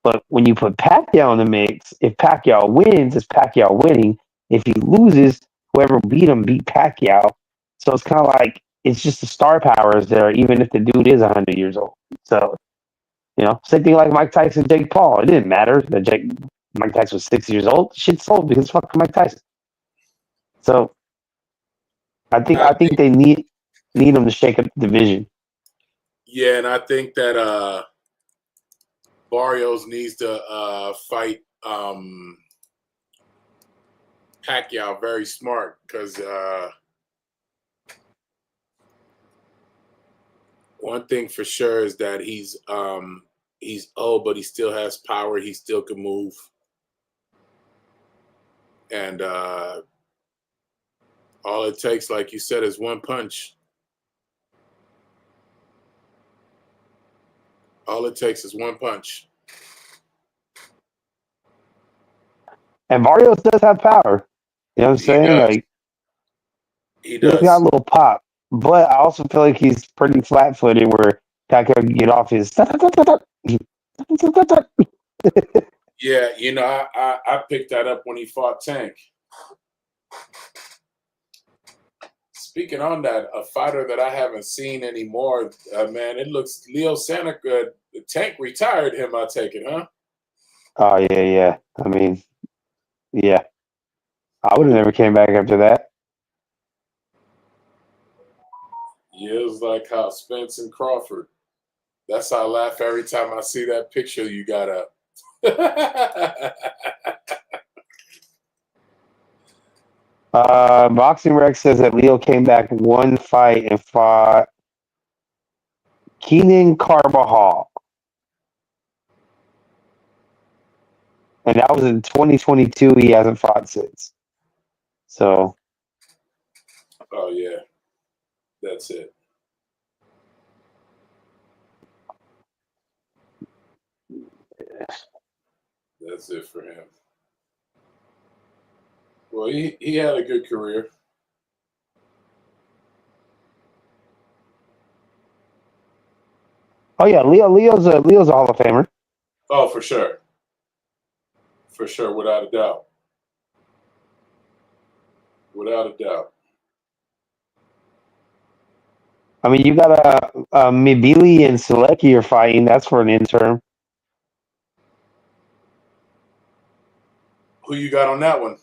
But when you put Pacquiao in the mix, if Pacquiao wins, it's Pacquiao winning. If he loses, whoever beat him beat Pacquiao. So it's kind of like it's just the star power is there, even if the dude is 100 years old. So, same thing like Mike Tyson, Jake Paul. It didn't matter that Mike Tyson was 6 years old. Shit sold because fuck Mike Tyson. So I think they need him to shake up the division. Yeah, and I think that Barrios needs to fight Pacquiao very smart because one thing for sure is that he's old, but he still has power. He still can move, and all it takes, like you said, is one punch. All it takes is one punch. And Barrios does have power. You know what I'm saying? He does. He's got a little pop. But I also feel like he's pretty flat-footed where Pacquiao can get off his... Yeah, I picked that up when he fought Tank. Speaking on that, a fighter that I haven't seen anymore, man, it looks Leo Santa good. The Tank retired him, I take it, huh? Oh, yeah. I mean, yeah. I would have never came back after that. Yeah, it was like how Spence and Crawford. That's how I laugh every time I see that picture you got up. Boxing Rex says that Leo came back one fight and fought Keenan Carvajal. And that was in 2022. He hasn't fought since. So. Oh, yeah. That's it. That's it for him. Well, he had a good career. Oh yeah, Leo's a Hall of Famer. Oh, for sure. For sure, without a doubt. Without a doubt. I mean, you got Mibili and Selecki are fighting. That's for an interim. Who you got on that one?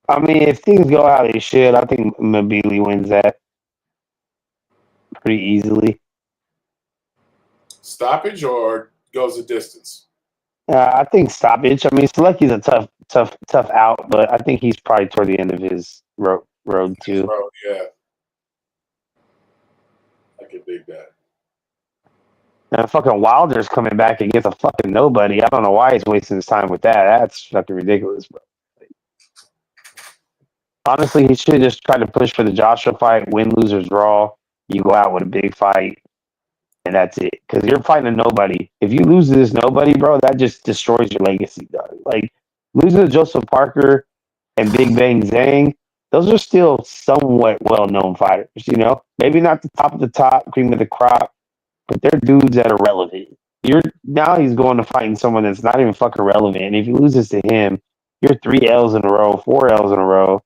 I mean, if things go how they should, I think Mibili wins that pretty easily. Stoppage or goes a distance? I think stoppage. I mean, Selecki's a tough out, but I think he's probably toward the end of his road too. Bro, yeah. I can dig that. And fucking Wilder's coming back against a fucking nobody. I don't know why he's wasting his time with that. That's fucking ridiculous, bro. Honestly, he should just try to push for the Joshua fight, win, lose, or draw. You go out with a big fight, and that's it. Because you're fighting a nobody. If you lose to this nobody, bro, that just destroys your legacy, dog. Like, losing to Joseph Parker and Big Bang Zhang, those are still somewhat well-known fighters, you know? Maybe not the top of the top, cream of the crop, but they're dudes that are relevant. Now he's going to fighting someone that's not even fucking relevant. And if he loses to him, you're 3 L's in a row, 4 L's in a row,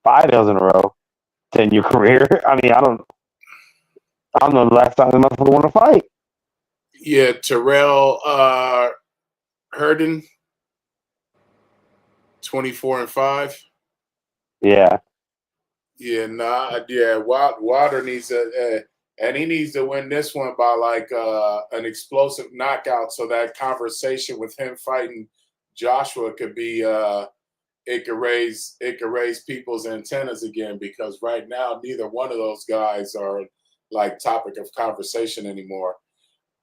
5 L's in a row to end your career. I mean, I don't know the last time the motherfucker want to fight. Yeah, Terrell Herndon, 24-5. Yeah. Yeah, Wilder needs and he needs to win this one by like an explosive knockout, so that conversation with him fighting Joshua could be it could raise people's antennas again, because right now neither one of those guys are like topic of conversation anymore.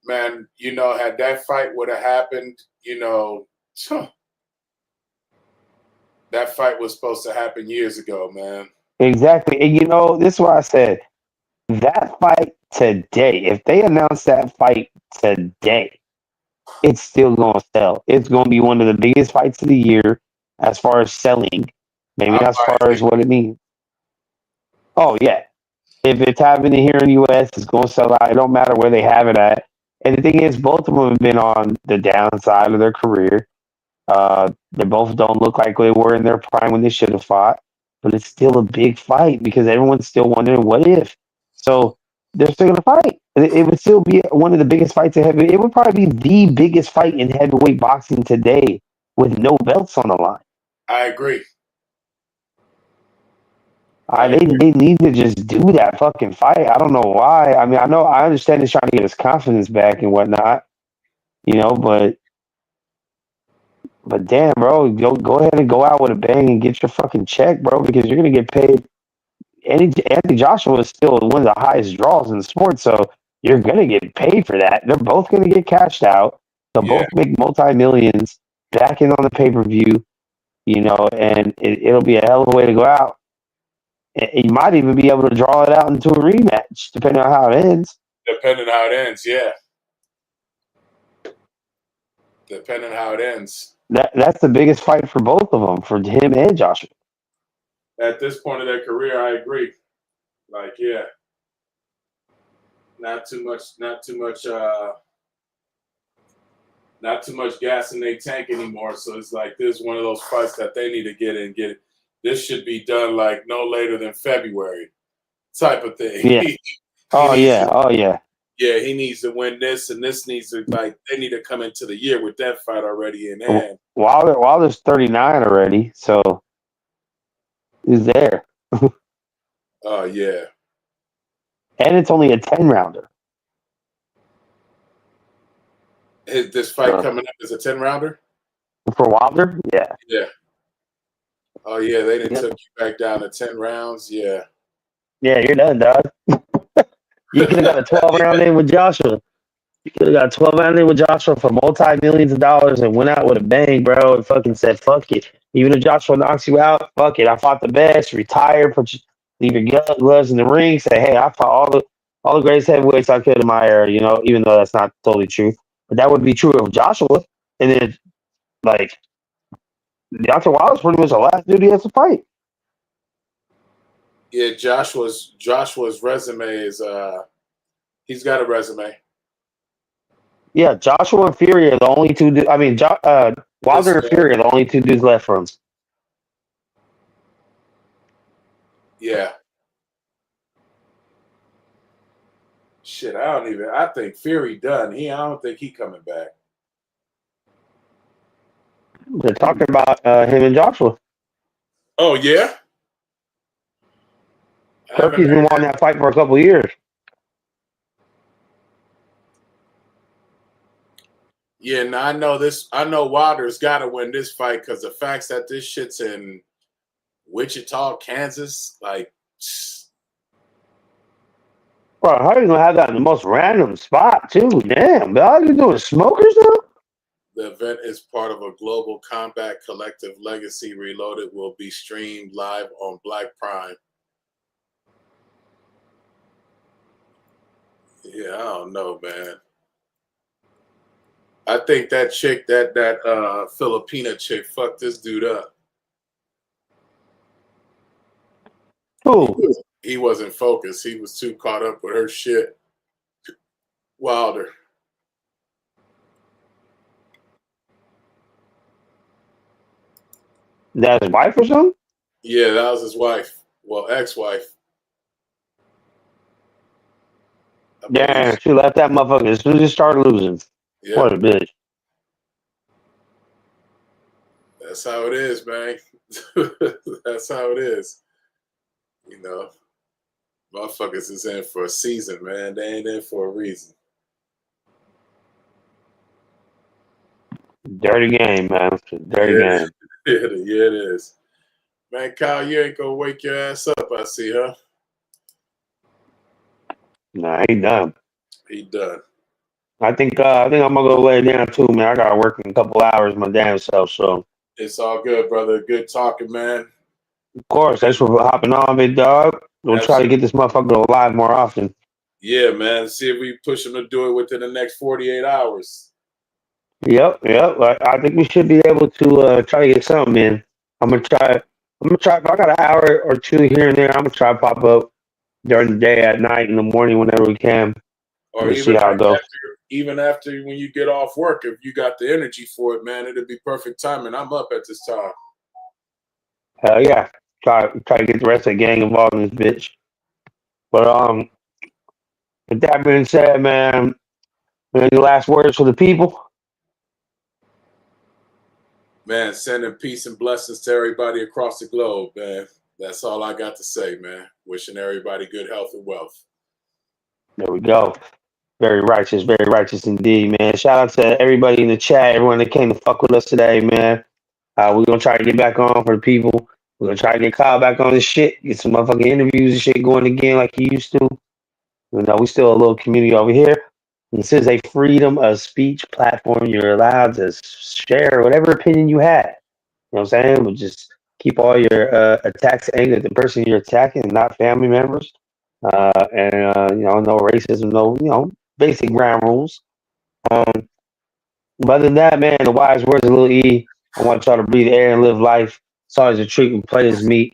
Man, you know, had that fight would have happened, you know, that fight was supposed to happen years ago, man. Exactly. And, you know, this is why I said that fight today, if they announce that fight today, it's still going to sell. It's going to be one of the biggest fights of the year as far as selling. Maybe not as far as what it means. Oh, yeah. If it's happening here in the U.S., it's going to sell out. It don't matter where they have it at. And the thing is, both of them have been on the downside of their career. They both don't look like they were in their prime when they should have fought. But it's still a big fight because everyone's still wondering, what if? So they're still going to fight. It would still be one of the biggest fights in heavyweight. It would probably be the biggest fight in heavyweight boxing today with no belts on the line. I agree. They need to just do that fucking fight. I don't know why. I mean, I understand he's trying to get his confidence back and whatnot, you know, but damn, bro, go ahead and go out with a bang and get your fucking check, bro, because you're gonna get paid. Anthony Joshua is still one of the highest draws in the sport, so you're gonna get paid for that. They're both gonna get cashed out. They'll both make multi-millions back in on the pay-per-view, you know, and it'll be a hell of a way to go out. You might even be able to draw it out into a rematch, depending on how it ends. Depending on how it ends, yeah. Depending on how it ends. That's the biggest fight for both of them, for him and Joshua. At this point of their career, I agree. Like, yeah. Not too much gas in their tank anymore. So it's like this is one of those fights that they need to get in. This should be done like no later than February type of thing. Yeah. Oh yeah. Yeah, he needs to win this, and this needs to, like, they need to come into the year with that fight already in hand. Wilder's 39 already, so he's there. Oh, yeah. And it's only a 10-rounder. Is this fight coming up as a 10-rounder? For Wilder? Yeah. Yeah. Oh, yeah, they didn't took you back down to 10 rounds. Yeah. Yeah, you're done, dog. You could have got a 12-round in with Joshua. You could have got a 12-round in with Joshua for multi-millions of dollars and went out with a bang, bro, and fucking said, fuck it. Even if Joshua knocks you out, fuck it. I fought the best, retire, leave your gloves in the ring, say, hey, I fought all the greatest heavyweights I could in my era, you know, even though that's not totally true. But that would be true of Joshua. And then, like, Deontay Wilder's pretty much the last dude he has to fight. Yeah, Joshua's resume is he's got a resume. Yeah, Joshua and Fury are the only two. Wilder and Fury are the only two dudes left for him. Yeah. Shit, I think Fury done. I don't think he coming back. They're talking about him and Joshua. Oh, yeah? Turkey's been wanting that fight for a couple of years. Yeah, now I know Wilder's got to win this fight because the fact that this shit's in Wichita, Kansas, like... Bro, how are you going to have that in the most random spot, too? Damn, dog, you doing smokers now? The event is part of a global combat collective. Legacy Reloaded will be streamed live on Black Prime. Yeah, I don't know, man. I think that chick, that Filipina chick, fucked this dude up. Who? He wasn't focused. He was too caught up with her shit. Wilder. That his wife or something? Yeah, that was his wife. Well, ex-wife. Damn, she left that motherfucker as soon as he started losing. Yeah. What a bitch. That's how it is, man. That's how it is. You know, motherfuckers is in for a season, man. They ain't in for a reason. Dirty game, man. It's a dirty game. Yeah, it is. Man, Kyle, you ain't gonna wake your ass up, I see, huh? Nah, he done. He done. I think I'm gonna go lay down too, man. I gotta work in a couple hours my damn self, so It's all good, brother. Good talking, man. of course, thanks for hopping on, big dog. We'll try to get this motherfucker live more often. Yeah, man. See if we push him to do it within the next 48 hours. Yep. I think we should be able to try to get something in. I'm gonna try. If I got an hour or two here and there, I'm gonna try to pop up during the day, at night, in the morning, whenever we can. Or We'll see how it goes. Even after when you get off work, if you got the energy for it, man, it'll be perfect timing. I'm up at this time. Hell yeah. Try to get the rest of the gang involved in this bitch. But with that being said, man, any last words for the people? Man, sending peace and blessings to everybody across the globe, man. That's all I got to say, man. Wishing everybody good health and wealth. There we go. Very righteous indeed, man. Shout out to everybody in the chat, everyone that came to fuck with us today, man. We're going to try to get back on for the people. We're going to try to get Kyle back on this shit, get some motherfucking interviews and shit going again like he used to. You know, we still a little community over here. This is a freedom of speech platform. You're allowed to share whatever opinion you have. You know what I'm saying? But just keep all your attacks aimed at the person you're attacking and not family members. And no racism, no, basic ground rules. But other than that, man, the wise words of Lil E. I want y'all to breathe air and live life. It's always a treat when players meet.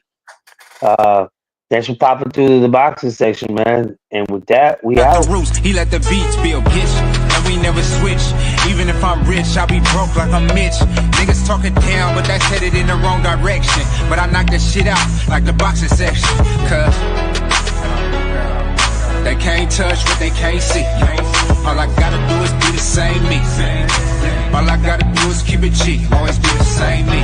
Thanks for popping through the boxing section, man. And with that, we out. He let the beats build bitch, and we never switch. Even if I'm rich, I'll be broke like I'm Mitch. Niggas talking down, but that's headed in the wrong direction. But I knock that shit out like the boxing section. Cause they can't touch what they can't see. All I gotta do is be the same me. All I gotta do is keep it G. Always be the same me.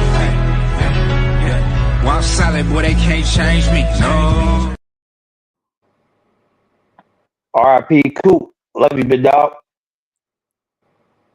While I'm solid, boy, they can't change me. No. R.I.P. Coop. Love you, big dog.